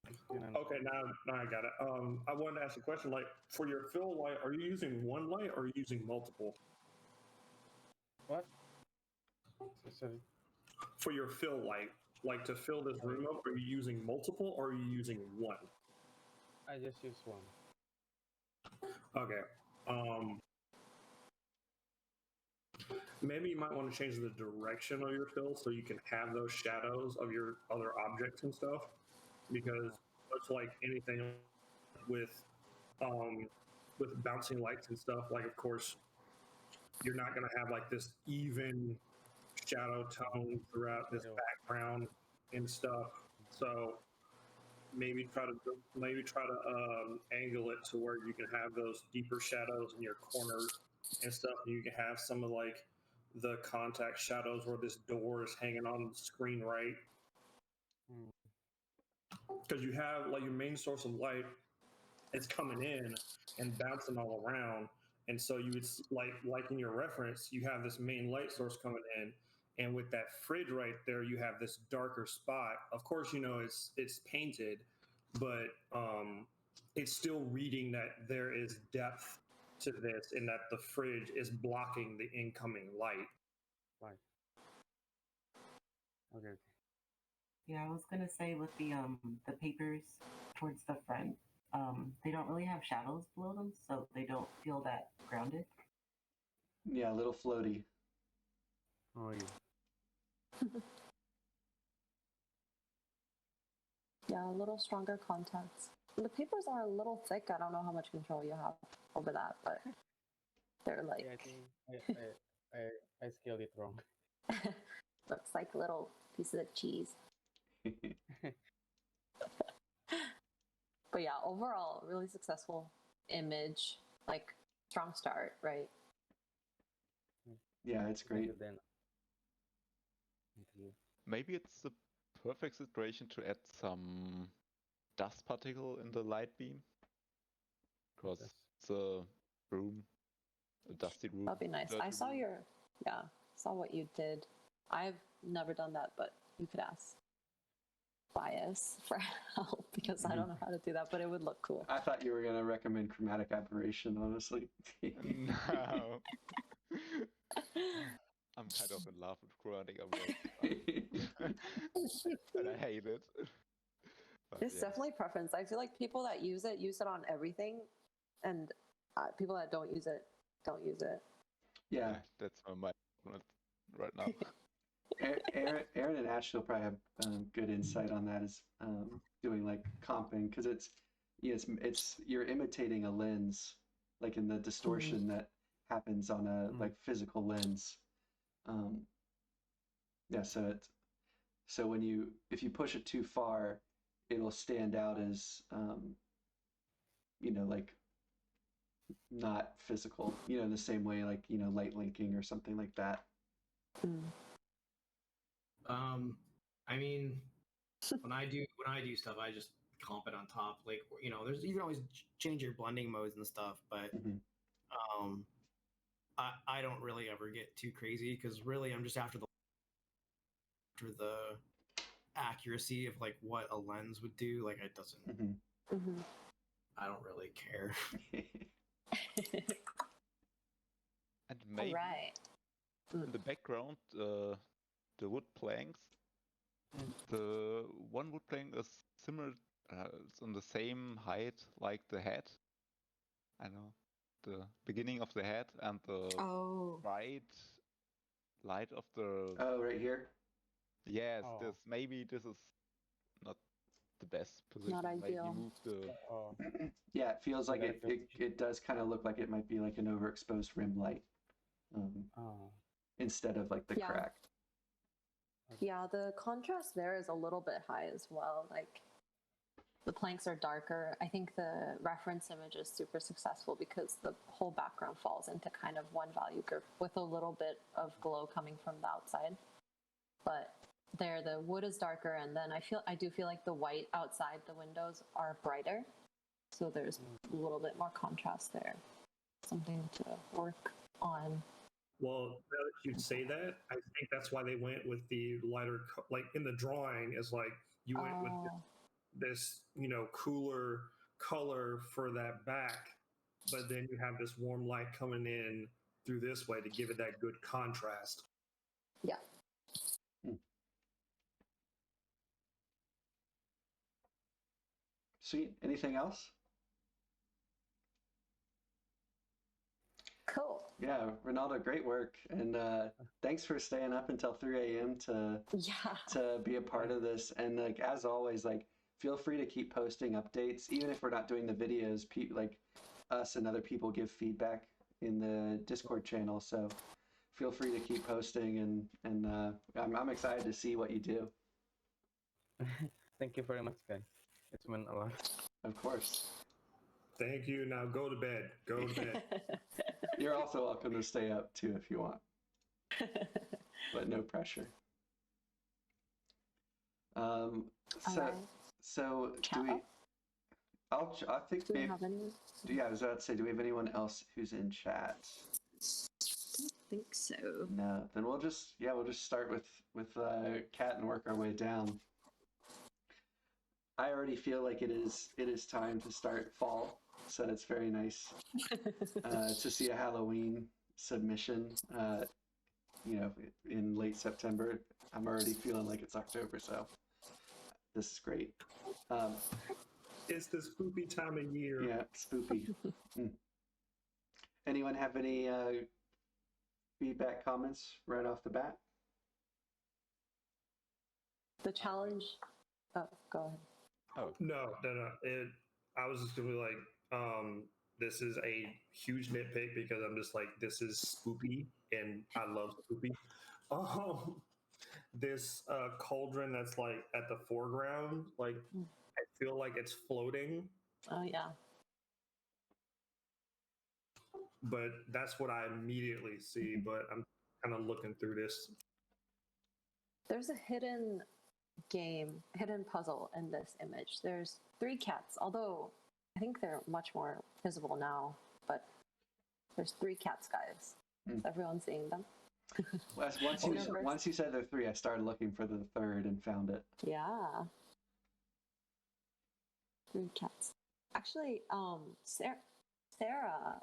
okay. Okay, now I got it. I wanted to ask a question. Like, for your fill light, are you using one light or are you using multiple? What? Sorry. For your fill light, like to fill this room up, are you using multiple or are you using one? I just use one. Okay. Maybe you might want to change the direction of your fill so you can have those shadows of your other objects and stuff. Because much like anything with bouncing lights and stuff, like of course you're not going to have like this even shadow tone throughout this background and stuff. So maybe try to angle it to where you can have those deeper shadows in your corners and stuff. And you can have some of like the contact shadows where this door is hanging on the screen, right? Because you have like your main source of light is coming in and bouncing all around. And so you would like in your reference, you have this main light source coming in, and with that fridge right there, you have this darker spot. Of course, you know it's painted, but it's still reading that there is depth to this, and that the fridge is blocking the incoming light. Right. Okay. Yeah, I was gonna say with the papers towards the front, they don't really have shadows below them, so they don't feel that grounded. Yeah, a little floaty. Oh yeah. Yeah, a little stronger contacts. The papers are a little thick. I don't know how much control you have over that, but they're like. Yeah, I think I scaled it wrong. Looks like little pieces of cheese. But yeah, overall, really successful image. Like strong start, right? Yeah, it's great. Then. Thank you. Maybe it's the perfect situation to add some dust particle in the light beam. Because it's a room, a dusty room. That'd be nice. I saw saw what you did. I've never done that, but you could ask Bias for help because I don't know how to do that, but it would look cool. I thought you were going to recommend chromatic aberration, honestly. No. I'm kind of in love with chromatic aberration. And I hate it. But It's definitely preference. I feel like people that use it on everything, and people that don't use it. Yeah. That's my mind right now. Aaron and Ashley will probably have good insight on that, is doing like comping, because it's you're imitating a lens, like in the distortion that happens on a like physical lens. Yeah, so when if you push it too far, it'll stand out as like not physical, in the same way like light linking or something like that. I mean, when I do stuff, I just comp it on top. Like, you can always change your blending modes and stuff, but I don't really ever get too crazy because really I'm just after the accuracy of like what a lens would do. Like it doesn't. I don't really care. And maybe in the background, the wood planks. The one wood plank is similar, it's on the same height like the head. I know, the beginning of the head and the bright light of the. Oh, right here. Yes, maybe this is not the best position. Not ideal. Maybe move the. Yeah, it feels like it does kind of look like it might be like an overexposed rim light, instead of like the crack. Yeah, the contrast there is a little bit high as well. Like the planks are darker. I think the reference image is super successful because the whole background falls into kind of one value group with a little bit of glow coming from the outside. But there, the wood is darker, and then I do feel like the white outside the windows are brighter. So there's a little bit more contrast there. Something to work on. Well, now that you say that, I think that's why they went with the lighter, like in the drawing, is like you went with this, cooler color for that back, but then you have this warm light coming in through this way to give it that good contrast. Yeah. Sweet. Anything else? Cool. Yeah, Ronaldo, great work, and thanks for staying up until 3 a.m. to be a part of this. And like as always, like feel free to keep posting updates, even if we're not doing the videos. Like us and other people give feedback in the Discord channel, so feel free to keep posting. And I'm excited to see what you do. Thank you very much, guys. It's meant a lot. Of course. Thank you. Now go to bed. Go to bed. You're also welcome to stay up too if you want, but no pressure. So do we? I think Do we maybe. have any? Yeah, I was about to say, do we have anyone else who's in chat? I don't think so. No. Then we'll just start with Kat and work our way down. I already feel like it is time to start fall, so it's very nice to see a Halloween submission. In late September. I'm already feeling like it's October, so this is great. It's the spoopy time of year. Yeah, spoopy. Anyone have any feedback, comments right off the bat? The challenge. Oh, go ahead. Oh, No. I was just gonna be like, this is a huge nitpick because I'm just like, this is spoopy, and I love spoopy. This cauldron that's like at the foreground, like I feel like it's floating, Oh yeah. but that's what I immediately see. But I'm kind of looking through this. There's a hidden puzzle in this image. There's 3 cats, although I think they're much more visible now, but there's 3 cats, guys. Is everyone seeing them? Once you said there are 3, I started looking for the 3rd and found it. Yeah. 3 cats. Actually, Sarah,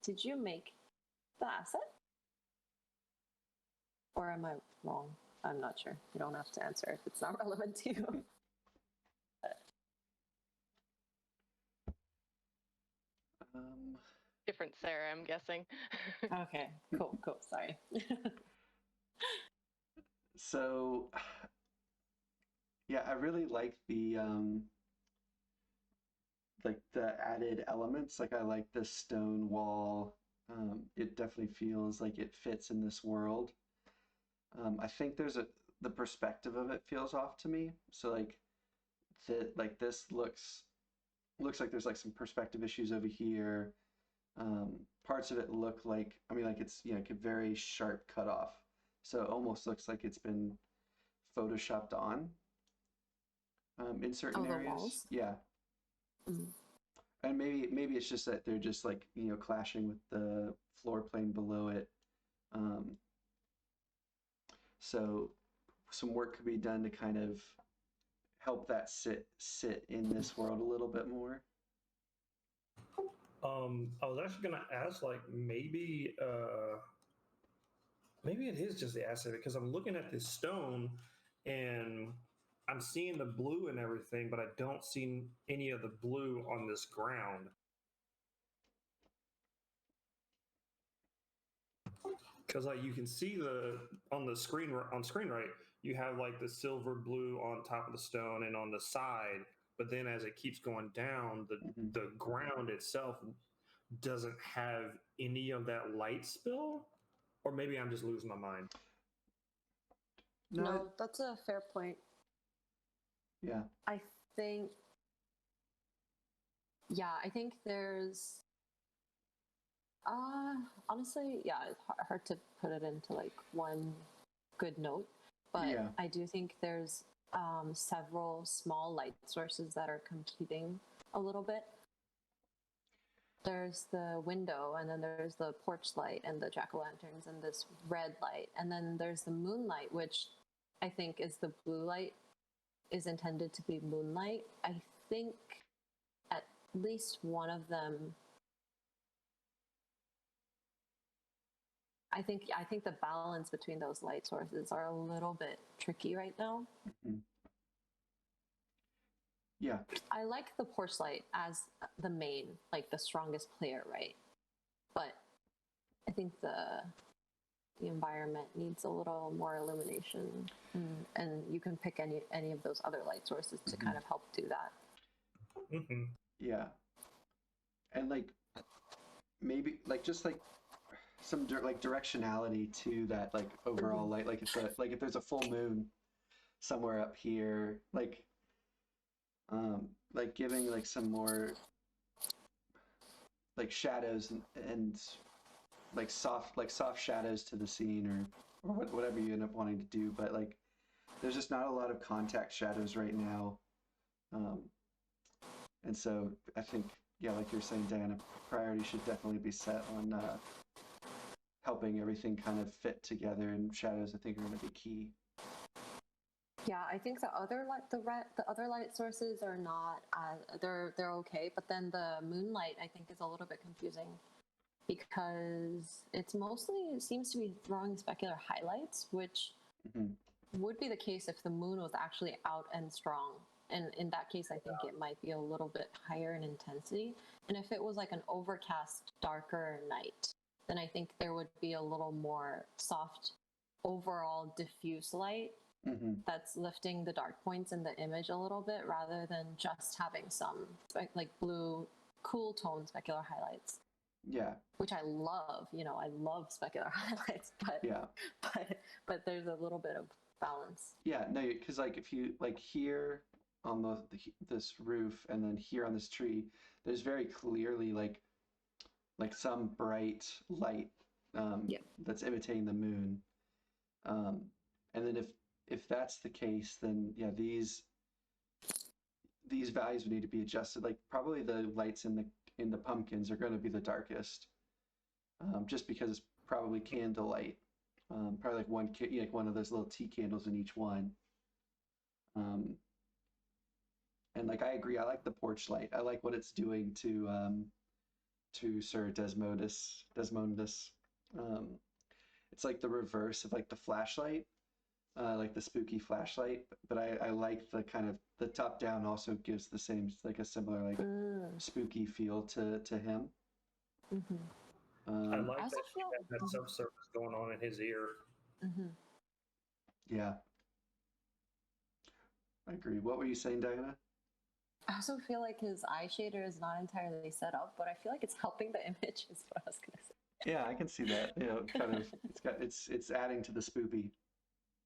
did you make the asset? Or am I wrong? I'm not sure. You don't have to answer if it's not relevant to you. Different Sarah, I'm guessing. Okay, cool. Sorry. So, yeah, I really like the added elements. Like I like the stone wall. It definitely feels like it fits in this world. I think the perspective of it feels off to me. So this looks like there's like some perspective issues over here. Parts of it look like, it's, like a very sharp cutoff. So it almost looks like it's been photoshopped on in certain areas. Walls? Yeah. Mm. And maybe it's just that they're just like, clashing with the floor plane below it. So some work could be done to kind of help that sit in this world a little bit more. I was actually gonna ask, like, maybe it is just the acid, because I'm looking at this stone and I'm seeing the blue and everything, but I don't see any of the blue on this ground. Because like you can see on screen right, you have like the silver blue on top of the stone and on the side, but then as it keeps going down, the ground itself doesn't have any of that light spill. Or maybe I'm just losing my mind. No, that's a fair point. Yeah. I think there's honestly, yeah, it's hard to put it into like one good note, but Yeah. I do think there's several small light sources that are competing a little bit. There's the window, and then there's the porch light and the jack-o'-lanterns and this red light, and then there's the moonlight, which I think is the blue light is intended to be moonlight. I think at least one of them. I think the balance between those light sources are a little bit tricky right now. Mm-hmm. Yeah. I like the porch light as the main, like the strongest player, right? But I think the environment needs a little more illumination, and you can pick any of those other light sources to kind of help do that. Mm-hmm. Yeah. And like maybe like just like some like directionality to that like overall light, like if there's a full moon somewhere up here, like giving like some more like shadows and like soft shadows to the scene, or whatever you end up wanting to do. But like there's just not a lot of contact shadows right now, and so I think, yeah, like you're saying, Diana, priority should definitely be set on helping everything kind of fit together, and shadows I think are going to be key. Yeah, I think the other light sources are not they're okay, but then the moonlight I think is a little bit confusing because it seems to be throwing specular highlights, which would be the case if the moon was actually out and strong. And in that case, I think it might be a little bit higher in intensity. And if it was like an overcast, darker night, then I think there would be a little more soft, overall diffuse light that's lifting the dark points in the image a little bit, rather than just having some like blue, cool tone specular highlights. Yeah. Which I love. I love specular highlights, but yeah. But there's a little bit of balance. Yeah, no, because like if you like here on this roof and then here on this tree, there's very clearly like some bright light that's imitating the moon, and then if that's the case, then yeah, these values would need to be adjusted. Like probably the lights in the pumpkins are going to be the darkest, just because it's probably candlelight. Probably like one of those little tea candles in each one. And like I agree, I like the porch light. I like what it's doing to Sir Desmodus. It's like the reverse of like the flashlight, like the spooky flashlight. But I like the kind of the top down also gives the same, like a similar like spooky feel to him. I like that he has that subsurface going on in his ear. Yeah, I agree. What were you saying, Diana? I also feel like his eye shader is not entirely set up, but I feel like it's helping the image, is what I was gonna say. Yeah, I can see that. Kind of it's adding to the spoopy.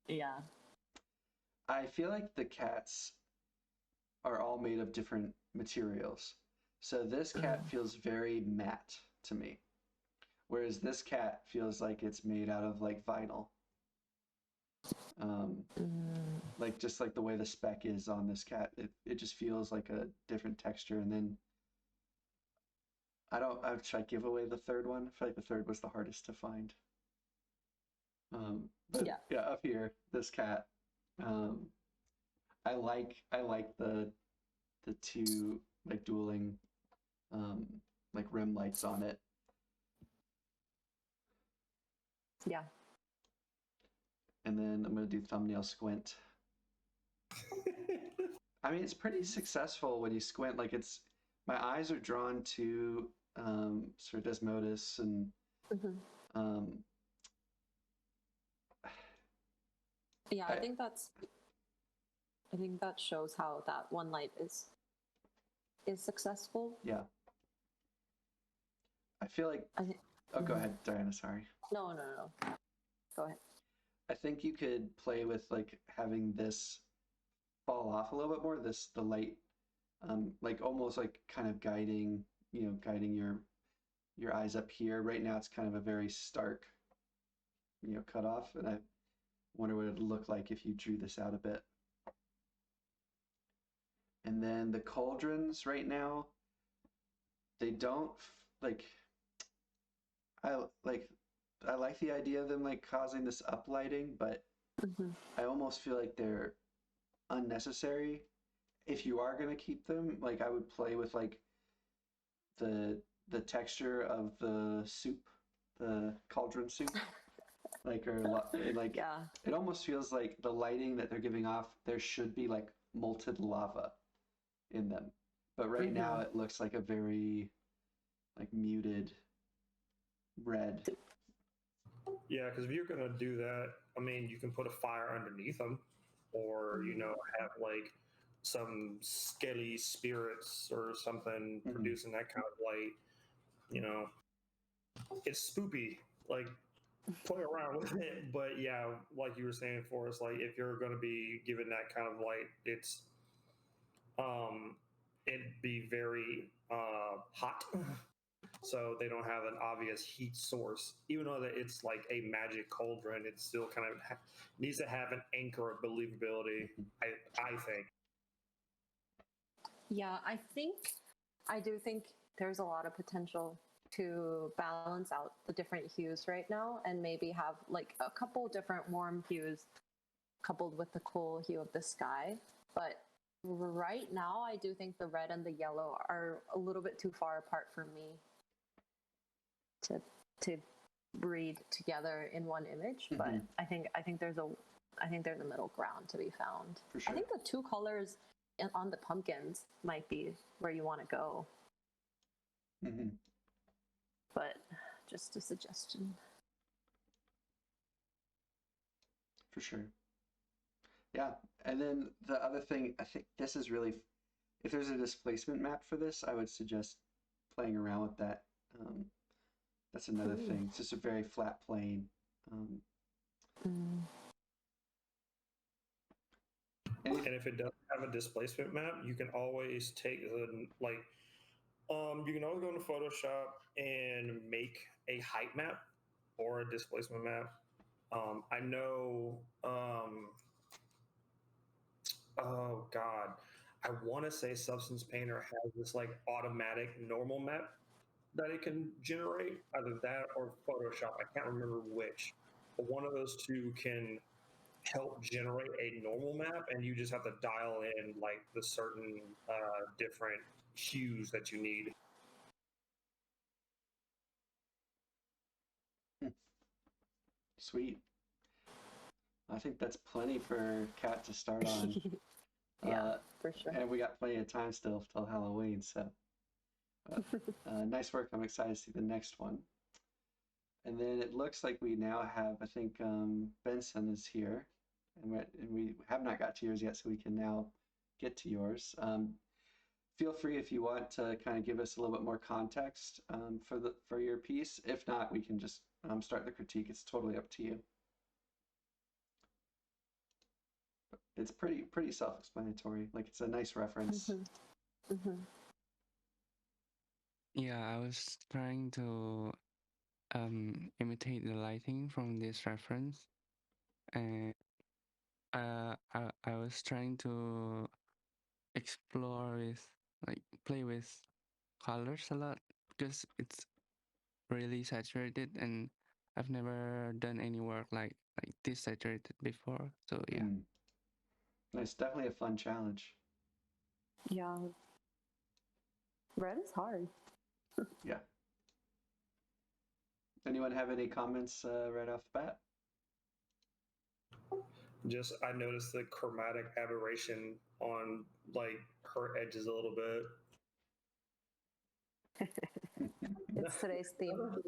Yeah. I feel like the cats are all made of different materials. So this cat feels very matte to me, whereas this cat feels like it's made out of like vinyl. Like just like the way the spec is on this cat, it just feels like a different texture. And then should I give away the third one? I feel like the third was the hardest to find. But yeah, up here, this cat, I like the two like dueling like rim lights on it. Yeah. And then I'm gonna do thumbnail squint. I mean, it's pretty successful when you squint. Like my eyes are drawn to Sir Desmodus and yeah, I think that shows how that one light is successful. Yeah. I feel like go ahead, Diana, sorry. No. Go ahead. I think you could play with like having this fall off a little bit more, the light, like almost like kind of guiding your eyes up here. Right now it's kind of a very stark, cut off, and I wonder what it would look like if you drew this out a bit. And then the cauldrons right now, they don't like, I like the idea of them like causing this uplighting, but I almost feel like they're unnecessary. If you are going to keep them, like I would play with like the texture of the soup, the cauldron soup, like like Yeah. it almost feels like the lighting that they're giving off. There should be like molten lava in them, but right now it looks like a very like muted red. Yeah, because if you're gonna do that, I mean, you can put a fire underneath them, or have like some skelly spirits or something producing that kind of light. It's spoopy. Like, play around with it, but yeah, like you were saying, Forrest, like if you're gonna be given that kind of light, it'd be very hot. So they don't have an obvious heat source. Even though that it's like a magic cauldron, it still kind of needs to have an anchor of believability, I think. Yeah, I do think there's a lot of potential to balance out the different hues right now and maybe have like a couple different warm hues coupled with the cool hue of the sky. But right now, I do think the red and the yellow are a little bit too far apart for me to breed together in one image. But I think there's a middle ground to be found. For sure. I think the two colors on the pumpkins might be where you want to go. But just a suggestion. For sure. Yeah, and then the other thing, I think this is really, if there's a displacement map for this, I would suggest playing around with that. That's another thing. It's just a very flat plane. And if it doesn't have a displacement map, you can always take you can always go into Photoshop and make a height map or a displacement map. I know, oh God, I want to say Substance Painter has this like automatic normal map that it can generate, either that or Photoshop. I can't remember which, but one of those two can help generate a normal map, and you just have to dial in like the certain different hues that you need. Sweet. I think that's plenty for Kat to start on. Yeah, for sure. And we got plenty of time still till Halloween, so nice work. I'm excited to see the next one. And then it looks like we now have, I think Benson is here, and we have not got to yours yet, so we can now get to yours. Feel free if you want to kind of give us a little bit more context for your piece. If not, we can just start the critique. It's totally up to you. It's pretty self-explanatory. Like, it's a nice reference. Yeah, I was trying to imitate the lighting from this reference, and I was trying to explore with play with colors a lot because it's really saturated, and I've never done any work like this saturated before. So yeah. It's definitely a fun challenge. Yeah. Red is hard. Yeah. Anyone have any comments right off the bat? Just, I noticed the chromatic aberration on like her edges a little bit. It's today's theme.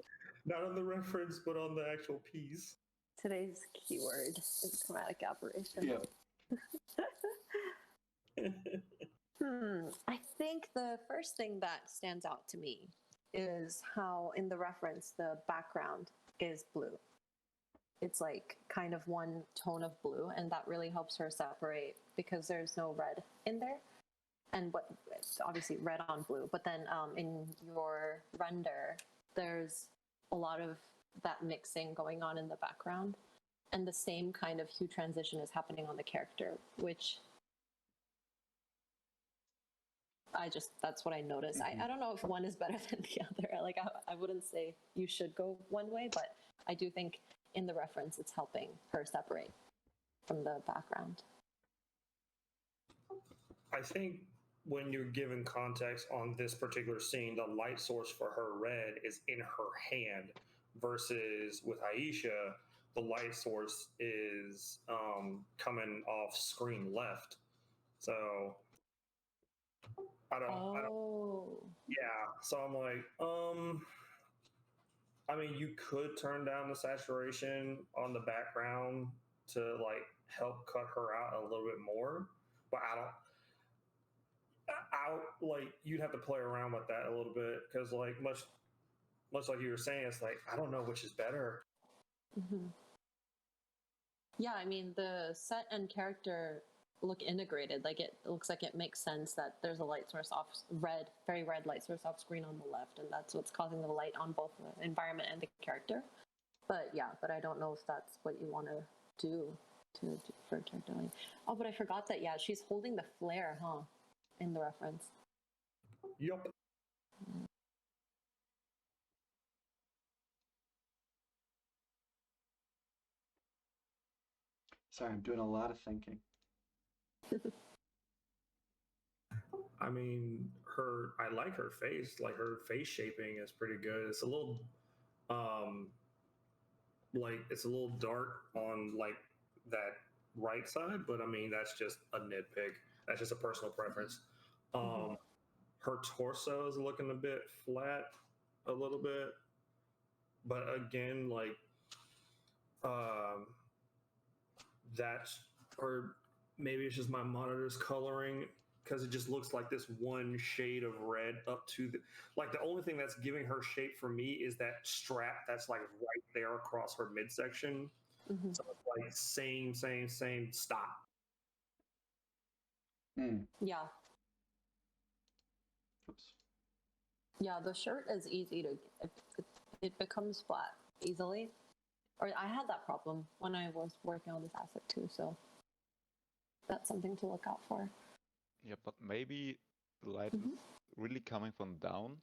Not on the reference, but on the actual piece. Today's keyword is chromatic aberration. Yep. I think the first thing that stands out to me is how in the reference the background is blue. It's like kind of one tone of blue, and that really helps her separate because there's no red in there. And what it's obviously red on blue, but then in your render, there's a lot of that mixing going on in the background, and the same kind of hue transition is happening on the character, which that's what I noticed. I don't know if one is better than the other. Like I wouldn't say you should go one way, but I do think in the reference it's helping her separate from the background. I think when you're given context on this particular scene, the light source for her red is in her hand, versus with Aisha, the light source is coming off screen left. So I don't. Yeah. So I'm like, I mean, you could turn down the saturation on the background to like help cut her out a little bit more, but I don't. Like you'd have to play around with that a little bit because like much like you were saying, it's like I don't know which is better. Mm-hmm. Yeah, I mean the set and character look integrated. Like it looks like it makes sense that there's a light source off very red light source off screen on the left, and that's what's causing the light on both the environment and the character. But yeah, but I don't know if that's what you want to do for character lighting. Oh, but I forgot that. Yeah, she's holding the flare, huh? In the reference. Yep. Sorry, I'm doing a lot of thinking. I mean, I like her face. Like her face shaping is pretty good. It's a little, like it's a little dark on like that right side, but I mean that's just a nitpick. That's just a personal preference. Her torso is looking a bit flat, a little bit, but again, like, that's, or maybe it's just my monitor's coloring because it just looks like this one shade of red up to the, like the only thing that's giving her shape for me is that strap that's like right there across her midsection. Mm-hmm. So it's like same, stop. Yeah. Oops. Yeah, the shirt is easy to, it becomes flat easily. Or I had that problem when I was working on this asset too, so that's something to look out for. Yeah, but maybe the light is really coming from down.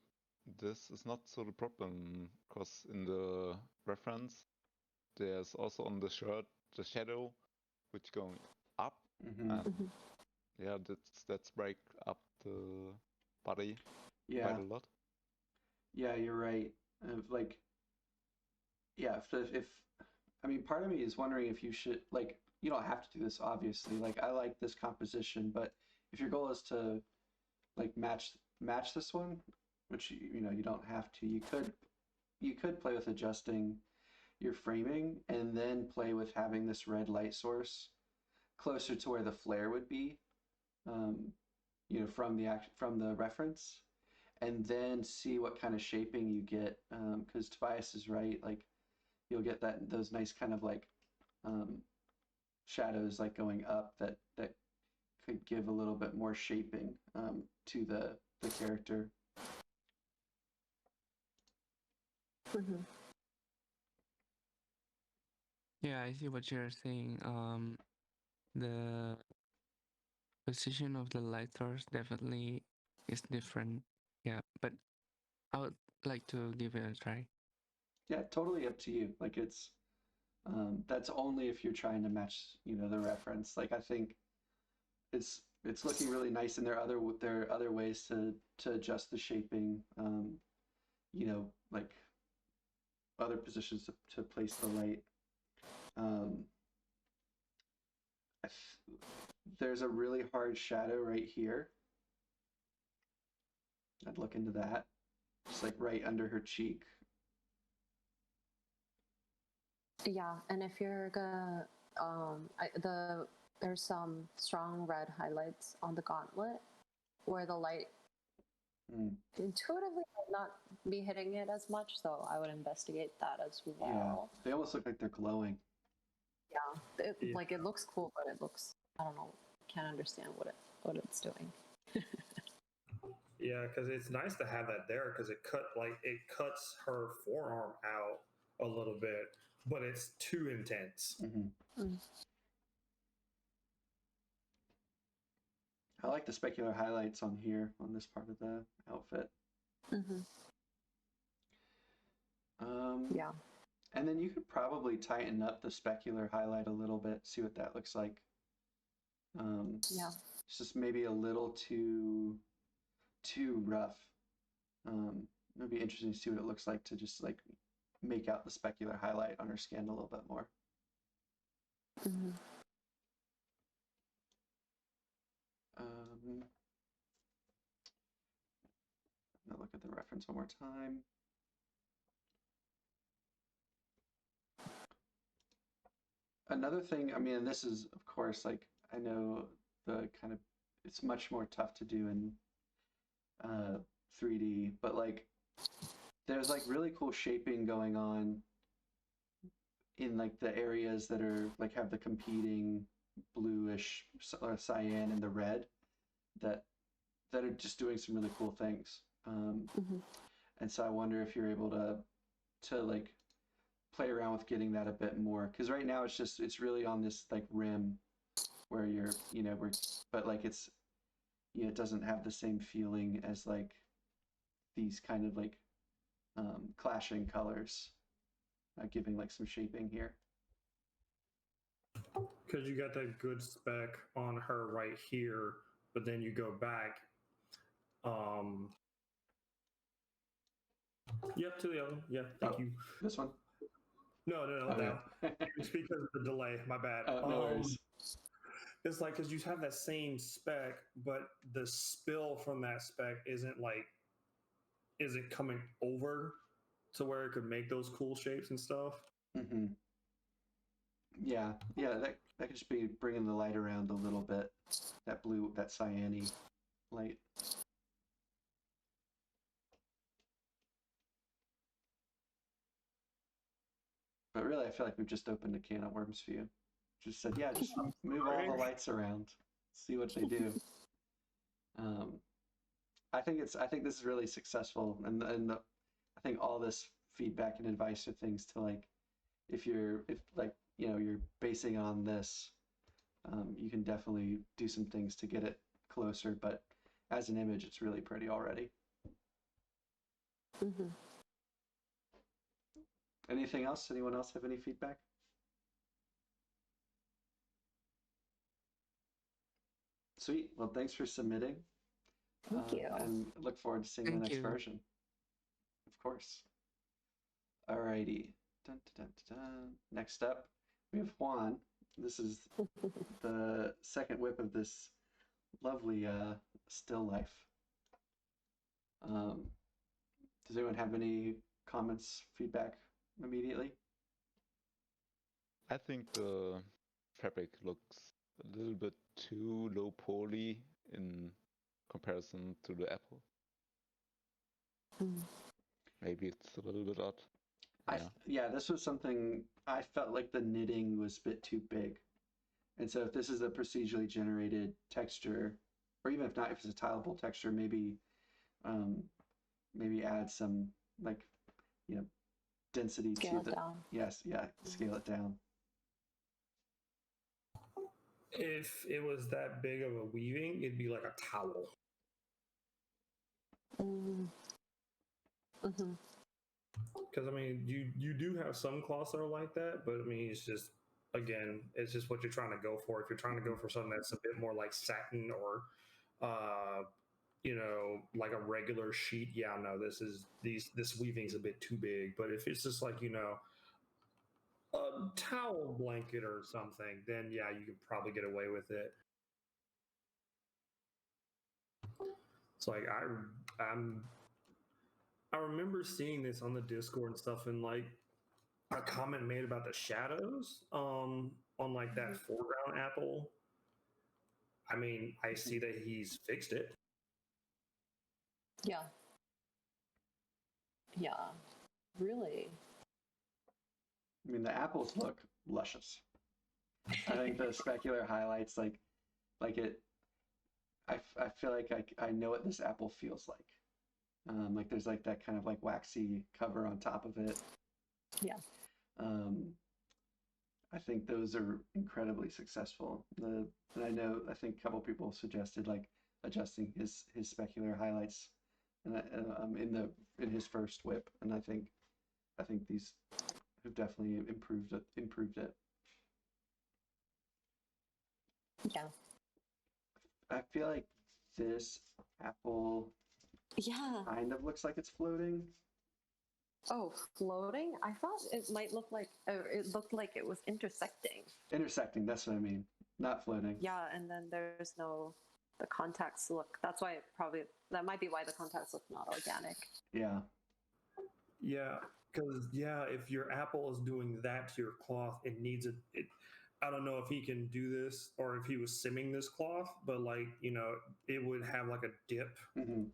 This is not so the problem, because in the reference, there's also on the shirt the shadow, which going up, and yeah, that's break up the body quite a lot. Yeah, you're right. Like, yeah, if I mean, part of me is wondering if you should, like, you don't have to do this, obviously. Like, I like this composition, but if your goal is to like match this one, which you know you don't have to, you could play with adjusting your framing and then play with having this red light source closer to where the flare would be, you know, from the reference, and then see what kind of shaping you get. Because Tobias is right, like you'll get those nice kind of like shadows like going up that could give a little bit more shaping to the character. Yeah, I see what you're saying. The position of the light source definitely is different. Yeah, but I would like to give it a try. Yeah, totally up to you. Like it's that's only if you're trying to match, you know, the reference. Like I think it's looking really nice, and there are other ways to adjust the shaping. You know, like other positions to place the light. There's a really hard shadow right here. I'd look into that. Just like right under her cheek. Yeah, and if you're gonna, there's some strong red highlights on the gauntlet where the light intuitively might not be hitting it as much, so I would investigate that as well. Yeah, they almost look like they're glowing. Yeah, like it looks cool, but it looks, I don't know, can't understand what it's doing. Yeah, because it's nice to have that there because it cuts her forearm out a little bit, but it's too intense. I like the specular highlights on here on this part of the outfit. Yeah. And then you could probably tighten up the specular highlight a little bit, see what that looks like. Yeah. It's just maybe a little too rough. It'd be interesting to see what it looks like to just like make out the specular highlight on her skin a little bit more. Mm-hmm. I'm gonna look at the reference one more time. Another thing, I mean, this is of course like I know the kind of it's much more tough to do in 3D, but like there's like really cool shaping going on in like the areas that are like have the competing bluish cyan and the red that are just doing some really cool things. Mm-hmm. And so I wonder if you're able to like play around with getting that a bit more, because right now it's really on this like rim where you're but like it's it doesn't have the same feeling as like these kind of like clashing colors, giving like some shaping here. Because you got that good spec on her right here, but then you go back. Yep, to the other. Yeah, thank you. This one? No, not that one. It's because of the delay. My bad. No worries. It's like because you have that same spec, but the spill from that spec isn't coming over to where it could make those cool shapes and stuff. Mm-hmm. Yeah, that could just be bringing the light around a little bit. That blue, that cyany light. But really, I feel like we've just opened a can of worms for you. Just said, yeah, just move all the lights around, see what they do. I think this is really successful, and I think all this feedback and advice are things to like, if you're basing on this, you can definitely do some things to get it closer. But as an image, it's really pretty already. Mm-hmm. Anything else? Anyone else have any feedback? Sweet. Well, thanks for submitting. Thank you. And look forward to seeing the next version. Of course. Alrighty. Dun, dun, dun, dun. Next up, we have Juan. This is the second whip of this lovely still life. Does anyone have any comments, feedback immediately? I think the fabric looks a little bit too low poly in comparison to the apple. Mm. Maybe it's a little bit odd. Yeah, this was something I felt like the knitting was a bit too big. And so if this is a procedurally generated texture, or even if not, if it's a tileable texture, maybe add some like, density Scale to it down. Yes, yeah, scale it down. If it was that big of a weaving, it'd be like a towel. Mm. Mm-hmm. Because I mean, you do have some cloths that are like that, but I mean, it's just what you're trying to go for. If you're trying to go for something that's a bit more like satin or, like a regular sheet, yeah, no, this weaving's a bit too big. But if it's just like a towel blanket or something, then yeah, you could probably get away with it. It's like I remember seeing this on the Discord and stuff, and like a comment made about the shadows on like that foreground apple. I mean, I see that he's fixed it. Yeah. Yeah. Really. I mean, the apples look luscious. I think the specular highlights like it. I feel like I know what this apple feels like. Like there's like that kind of like waxy cover on top of it. Yeah. I think those are incredibly successful. And I think a couple people suggested like adjusting his specular highlights, and in his first whip, and I think these have definitely improved it. Yeah. I feel like this apple Yeah. kind of looks like it's floating. Oh, floating? I thought it might look like, it looked like it was intersecting. Intersecting, that's what I mean. Not floating. Yeah, and then there's no, the contacts look, that's why that might be why the contacts look not organic. Yeah. Yeah, because if your apple is doing that to your cloth, it needs it. I don't know if he can do this or if he was simming this cloth, but like it would have like a dip. Mm-hmm.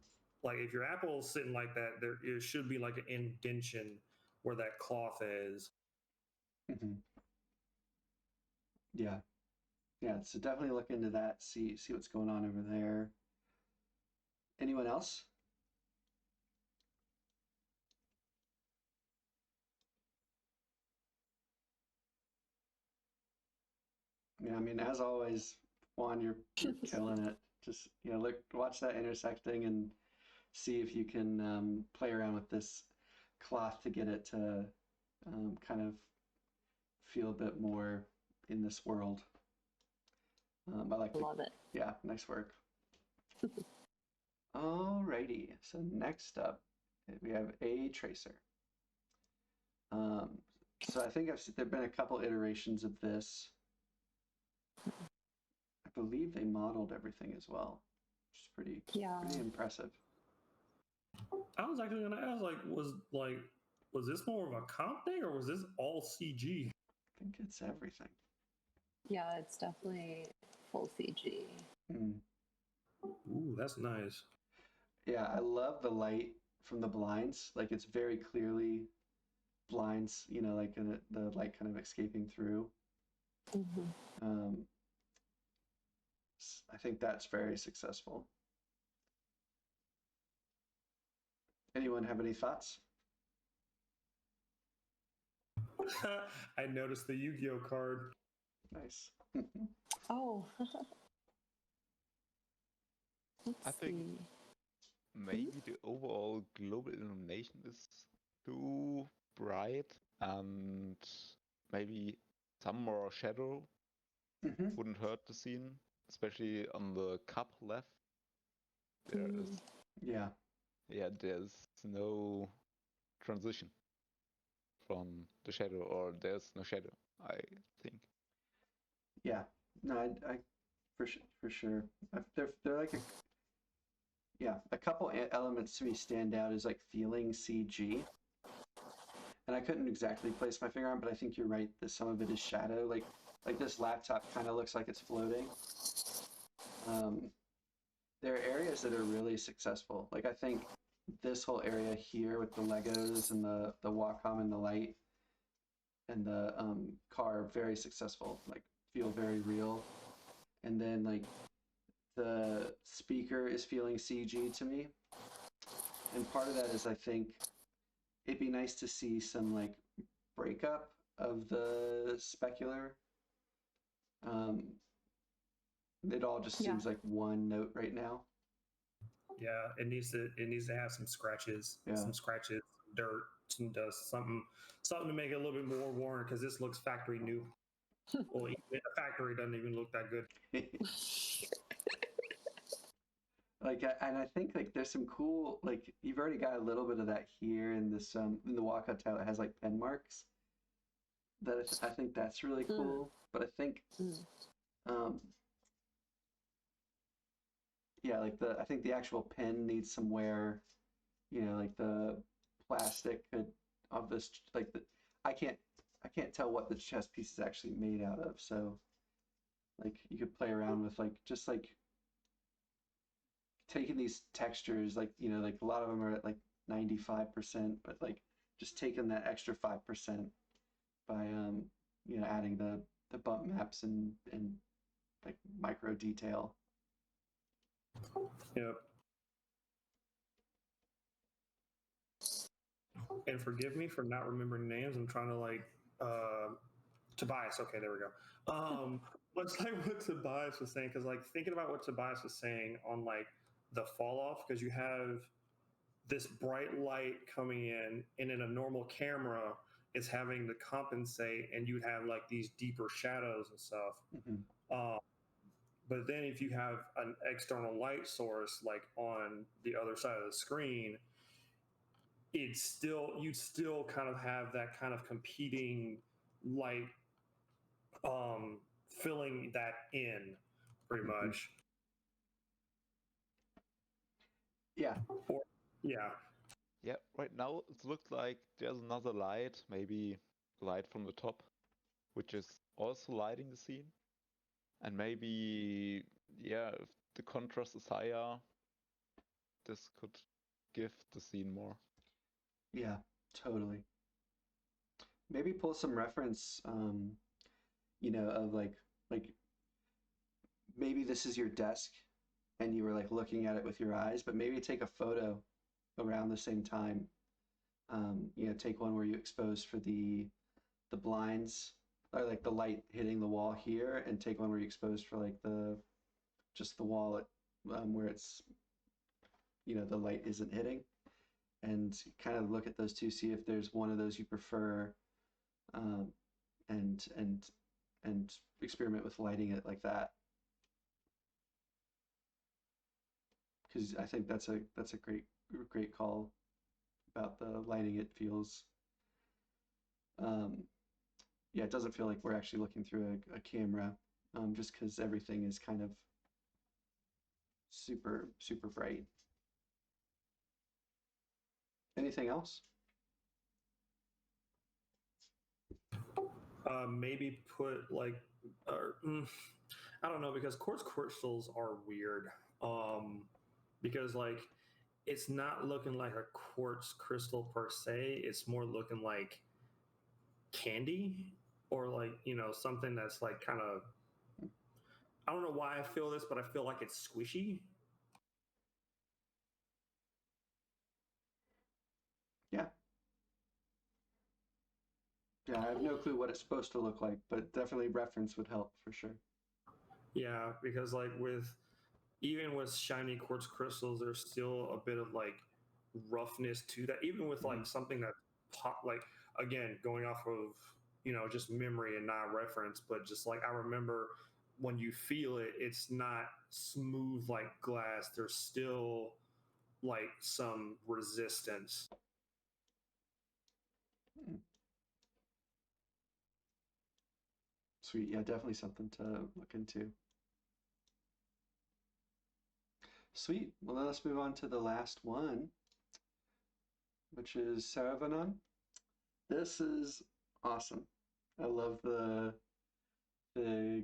Like if your apple is sitting like that, it should be like an indentation where that cloth is. Mm-hmm. Yeah. Yeah, so definitely look into that, see what's going on over there. Anyone else? Yeah, I mean, as always, Juan, you're killing it. Just watch that intersecting and see if you can play around with this cloth to get it to kind of feel a bit more in this world. I love it. Yeah, nice work. Alrighty, so next up we have a tracer. So I think there've been a couple iterations of this. I believe they modeled everything as well, which is pretty impressive. I was actually gonna ask, was this more of a comp thing or was this all CG? I think it's everything. Yeah, it's definitely full CG. Mm. Ooh, that's nice. Yeah, I love the light from the blinds. Like it's very clearly blinds, like the light kind of escaping through. Mm-hmm. I think that's very successful. Anyone have any thoughts? I noticed the Yu-Gi-Oh card. Nice. Oh. I think maybe the overall global illumination is too bright, and maybe some more shadow wouldn't hurt the scene, especially on the cup left. There is there's no transition from the shadow, or there's no shadow, I think. Yeah, no, I for sure. They're like a couple elements to me stand out is like feeling CG, and I couldn't exactly place my finger on, but I think you're right that some of it is shadow. Like this laptop kind of looks like it's floating. There are areas that are really successful. Like I think this whole area here with the Legos and the Wacom and the light and the car are very successful. Like feel very real. And then like the speaker is feeling CG to me. And part of that is I think it'd be nice to see some like breakup of the specular. It all just seems like one note right now. Yeah, it needs to have some scratches, dirt, some dust, something to make it a little bit more worn, because this looks factory new. Well, even the factory doesn't even look that good. And I think like there's some cool, like you've already got a little bit of that here in this in the walkout tile that has like pen marks. That I think that's really cool. But I think I think the actual pen needs some wear. Like the plastic of this, I can't tell what the chess piece is actually made out of. So like you could play around with just taking these textures, like a lot of them are at like 95%, but like just taking that extra 5% by adding the bump maps and like micro detail. Yep. And forgive me for not remembering names. I'm trying to Tobias. Okay, there we go. Much like what Tobias was saying, because like thinking about what Tobias was saying on like the fall off, because you have this bright light coming in, and in a normal camera, it's having to compensate, and you'd have like these deeper shadows and stuff. But then if you have an external light source like on the other side of the screen, you'd still kind of have that kind of competing light filling that in pretty much. Yeah. Yeah. Yeah, right now it looks like there's another light, maybe light from the top, which is also lighting the scene. And maybe, yeah, if the contrast is higher, this could give the scene more. Yeah, totally. Maybe pull some reference, of like maybe this is your desk and you were like looking at it with your eyes, but maybe take a photo around the same time. Take one where you expose for the blinds or like the light hitting the wall here, and take one where you expose for like just the wall where it's the light isn't hitting, and kind of look at those two, see if there's one of those you prefer, and experiment with lighting it like that. Because I think that's a great call about the lighting. It feels, it doesn't feel like we're actually looking through a camera, just because everything is kind of super bright. Anything else? Maybe put like, I don't know, because quartz crystals are weird. Because like it's not looking like a quartz crystal per se. It's more looking like candy, or like something that's like kind of. I don't know why I feel this, but I feel like it's squishy. Yeah. Yeah, I have no clue what it's supposed to look like, but definitely reference would help for sure. Yeah, because like even with shiny quartz crystals, there's still a bit of like roughness to that. Even with like something that like, again, going off of just memory and not reference, but just like I remember when you feel it, it's not smooth like glass. There's still like some resistance. Sweet. Yeah, definitely something to look into. Sweet. Well, then let's move on to the last one, which is Saravanan. This is awesome. I love the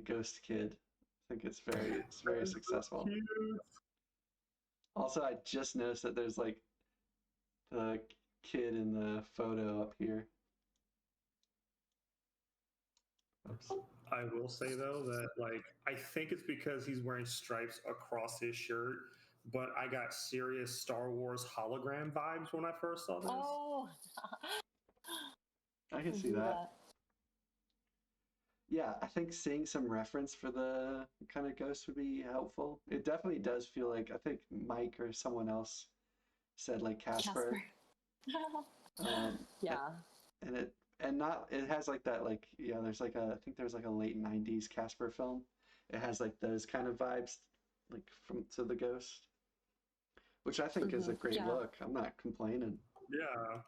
ghost kid. I think it's very successful. Also, I just noticed that there's like the kid in the photo up here. Oops. I will say though that like I think it's because he's wearing stripes across his shirt, but I got serious Star Wars hologram vibes when I first saw this. Oh, I can see that. Yeah, I think seeing some reference for the kind of ghost would be helpful. It definitely does feel like, I think Mike or someone else said like Casper. Yeah. And it has like that, like, there's like I think there's like a late 90s Casper film. It has like those kind of vibes, like from to the ghost, which I think is a great look. I'm not complaining. Yeah.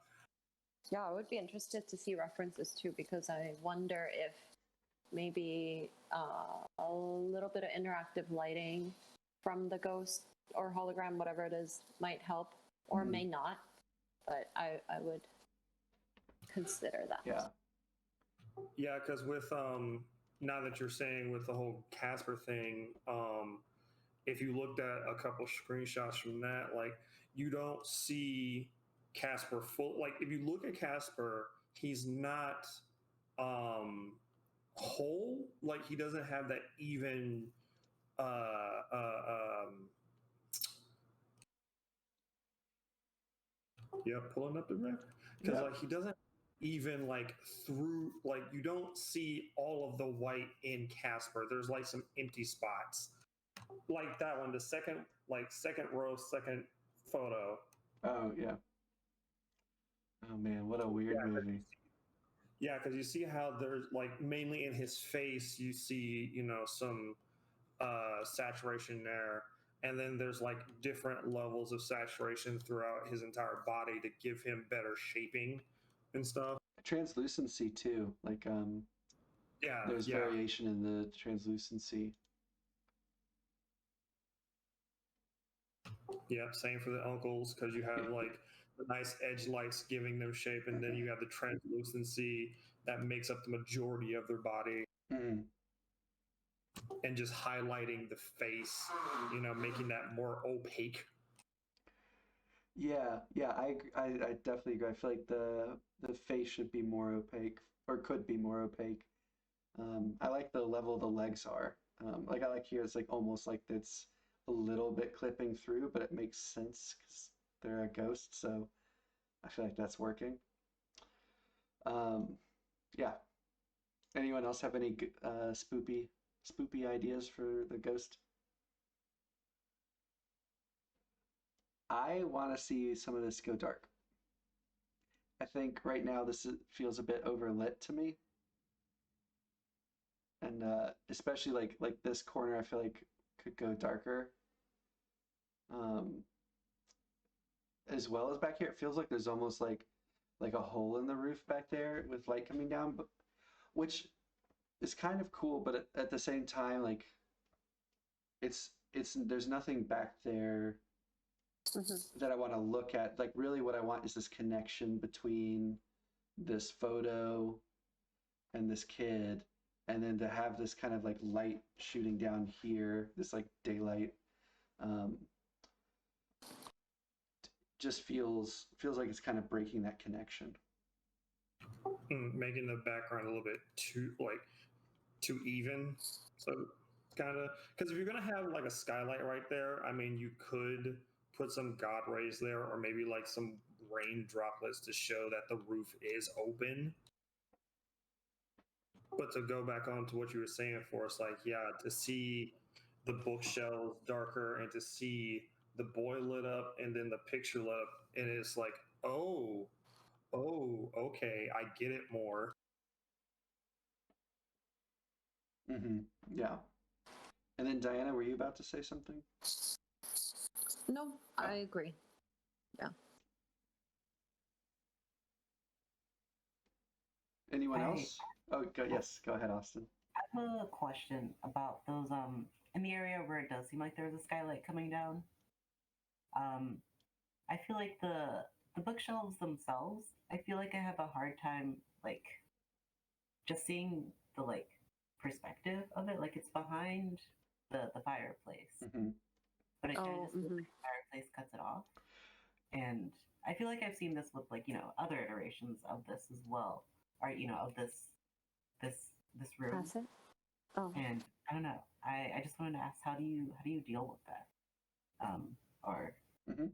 Yeah, I would be interested to see references too, because I wonder if maybe a little bit of interactive lighting from the ghost or hologram, whatever it is, might help, or may not. But I would consider that. Yeah. Yeah, because with now that you're saying with the whole Casper thing, if you looked at a couple screenshots from that, like you don't see Casper full. Like if you look at Casper, he's not whole. Like he doesn't have that even. Yeah, pulling up the rec, because like he doesn't even like through, like you don't see all of the white in Casper. There's like some empty spots, like that one, the second row, second photo. Oh yeah. Oh man, what a weird movie. Yeah, because you see how there's like mainly in his face, you see some saturation there, and then there's like different levels of saturation throughout his entire body to give him better shaping and stuff. Translucency too, like Yeah, there's yeah. variation in the translucency. Yep, same for the uncles, because you have like the nice edge lights giving them shape, and then you have the translucency that makes up the majority of their body, Mm. and just highlighting the face, making that more opaque. Yeah, I definitely agree. I feel like the face should be more opaque, or could be more opaque. I like the level the legs are. Like I like here, it's like almost like it's a little bit clipping through, but it makes sense because they're a ghost. So I feel like that's working. Yeah. Anyone else have any spoopy ideas for the ghost? I want to see some of this go dark. I think right now feels a bit overlit to me, and especially like this corner, I feel like could go darker. As well as back here, it feels like there's almost like a hole in the roof back there with light coming down, but which is kind of cool, but at the same time, like it's there's nothing back there that I want to look at. Like really what I want is this connection between this photo and this kid, and then to have this kind of like light shooting down here, this like daylight, just feels like it's kind of breaking that connection. Making the background a little bit too even. So kind of, because if you're gonna have like a skylight right there, I mean, you could put some God rays there, or maybe like some rain droplets to show that the roof is open. But to go back on to what you were saying, Forrest, like, yeah, to see the bookshelves darker and to see the boy lit up and then the picture lit up, and it's like, oh, okay, I get it more. Yeah. And then Diana, were you about to say something? No, I agree. Yeah. Anyone else? Oh, yes. Go ahead, Austin. I have a question about those in the area where it does seem like there's a skylight coming down. I feel like the bookshelves themselves, I feel like I have a hard time like just seeing the like perspective of it. Like it's behind the fireplace, but it kind of just feels like the fireplace cuts it off. And I feel like I've seen this with like other iterations of this as well, or of this room. Oh. And I don't know. I just wanted to ask, how do you deal with that? Or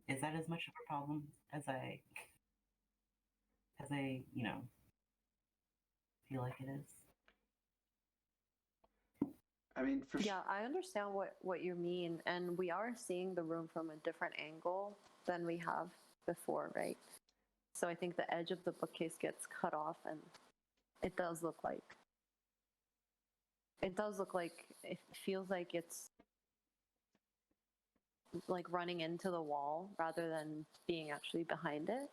is that as much of a problem as I feel like it is? I mean, yeah, I understand what you mean, and we are seeing the room from a different angle than we have before, right? So I think the edge of the bookcase gets cut off, and it does look like it feels like it's like running into the wall rather than being actually behind it.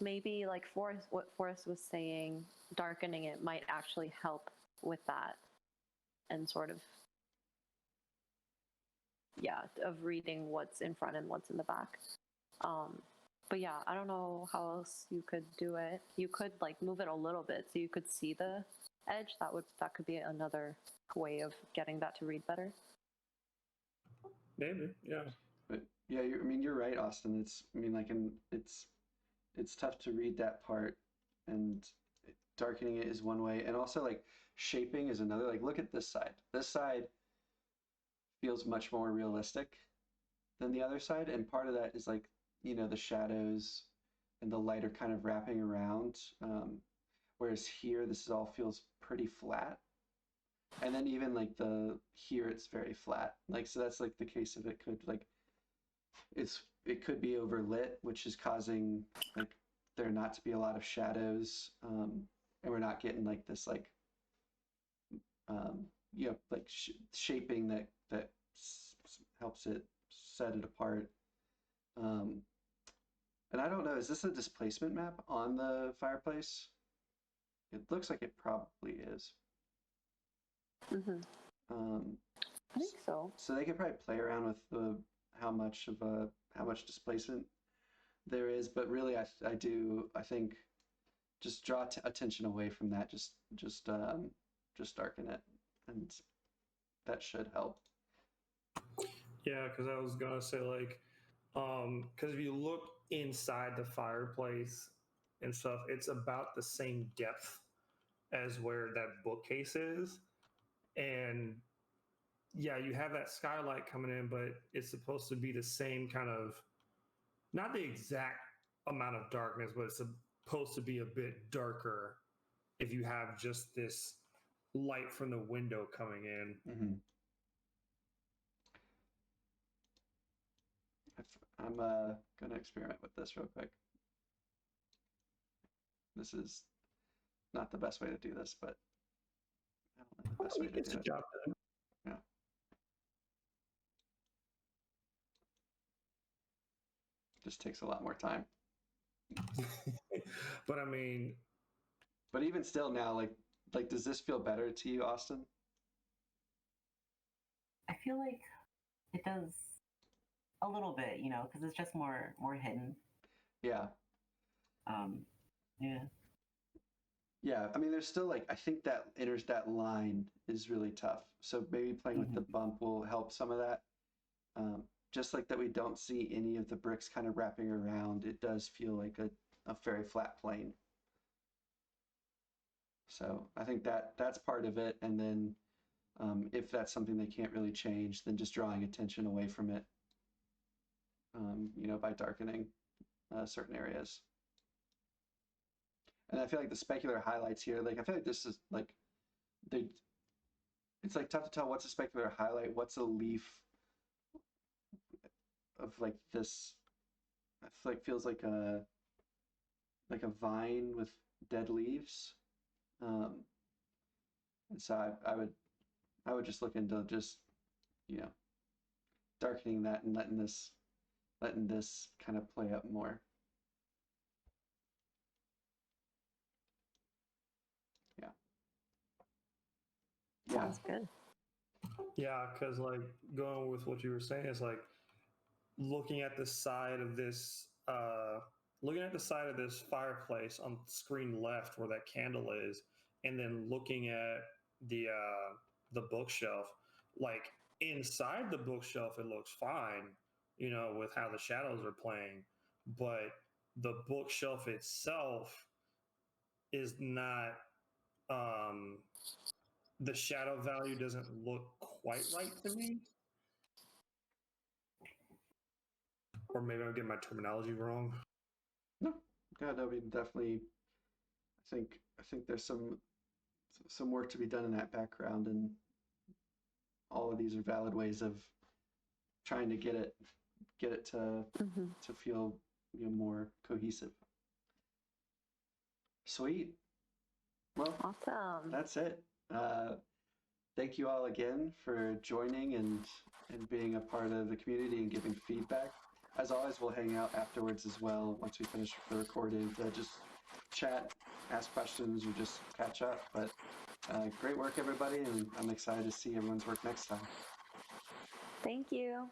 Maybe like what Forrest was saying, darkening it might actually help with that, and sort of of reading what's in front and what's in the back. But yeah, I don't know how else you could do it. You could like move it a little bit so you could see the edge. That could be another way of getting that to read better. Maybe, yeah. But yeah, you're right, Austin. It's tough to read that part, and darkening it is one way, and also like shaping is another. Like look at this side. This side feels much more realistic than the other side, and part of that is like the shadows and the light are kind of wrapping around, whereas here this all feels pretty flat, and then even like here it's very flat, like, so that's like the case of it could like it could be overlit, which is causing like there not to be a lot of shadows, and we're not getting like this like like shaping that helps it set it apart. And I don't know, is this a displacement map on the fireplace? It looks like it probably is. Mm-hmm. I think so. So they could probably play around with how much displacement there is, but really I think just draw attention away from that. Just darken it, and that should help. Yeah, because I was gonna say like, because if you look inside the fireplace and stuff, it's about the same depth as where that bookcase is, and yeah, you have that skylight coming in, but it's supposed to be the same kind of, not the exact amount of darkness, but it's supposed to be a bit darker if you have just this light from the window coming in. Mm-hmm. I'm gonna experiment with this real quick. This is not the best way to do this, but I don't know the best way to do it. Job done. Yeah. Just takes a lot more time. But I mean, but even still now, like does this feel better to you, Austin? I feel like it does a little bit, because it's just more hidden. Yeah. Yeah. Yeah, I mean, there's still like, I think that line is really tough. So maybe playing with the bump will help some of that. Just like that we don't see any of the bricks kind of wrapping around, it does feel like a very flat plane. So I think that's part of it. And then if that's something they can't really change, then just drawing attention away from it, by darkening certain areas. And I feel like the specular highlights here, like I feel like this is like it's like tough to tell what's a specular highlight, what's a leaf of like this. I feel like feels like a vine with dead leaves. And so I would just look into just darkening that and letting this kind of play up more. Yeah. Sounds good. yeah, because like going with what you were saying is like looking at the side of this fireplace on screen left where that candle is, and then looking at the bookshelf. Like inside the bookshelf, it looks fine, with how the shadows are playing, but the bookshelf itself is not. The shadow value doesn't look quite right to me. Or maybe I'm getting my terminology wrong. No, God, I mean, definitely. I think there's some work to be done in that background, and all of these are valid ways of trying to get it to feel more cohesive. Sweet. Well, awesome. That's it. Thank you all again for joining and being a part of the community and giving feedback. As always, we'll hang out afterwards as well once we finish the recording to just chat, ask questions, or just catch up. But great work, everybody, and I'm excited to see everyone's work next time. Thank you.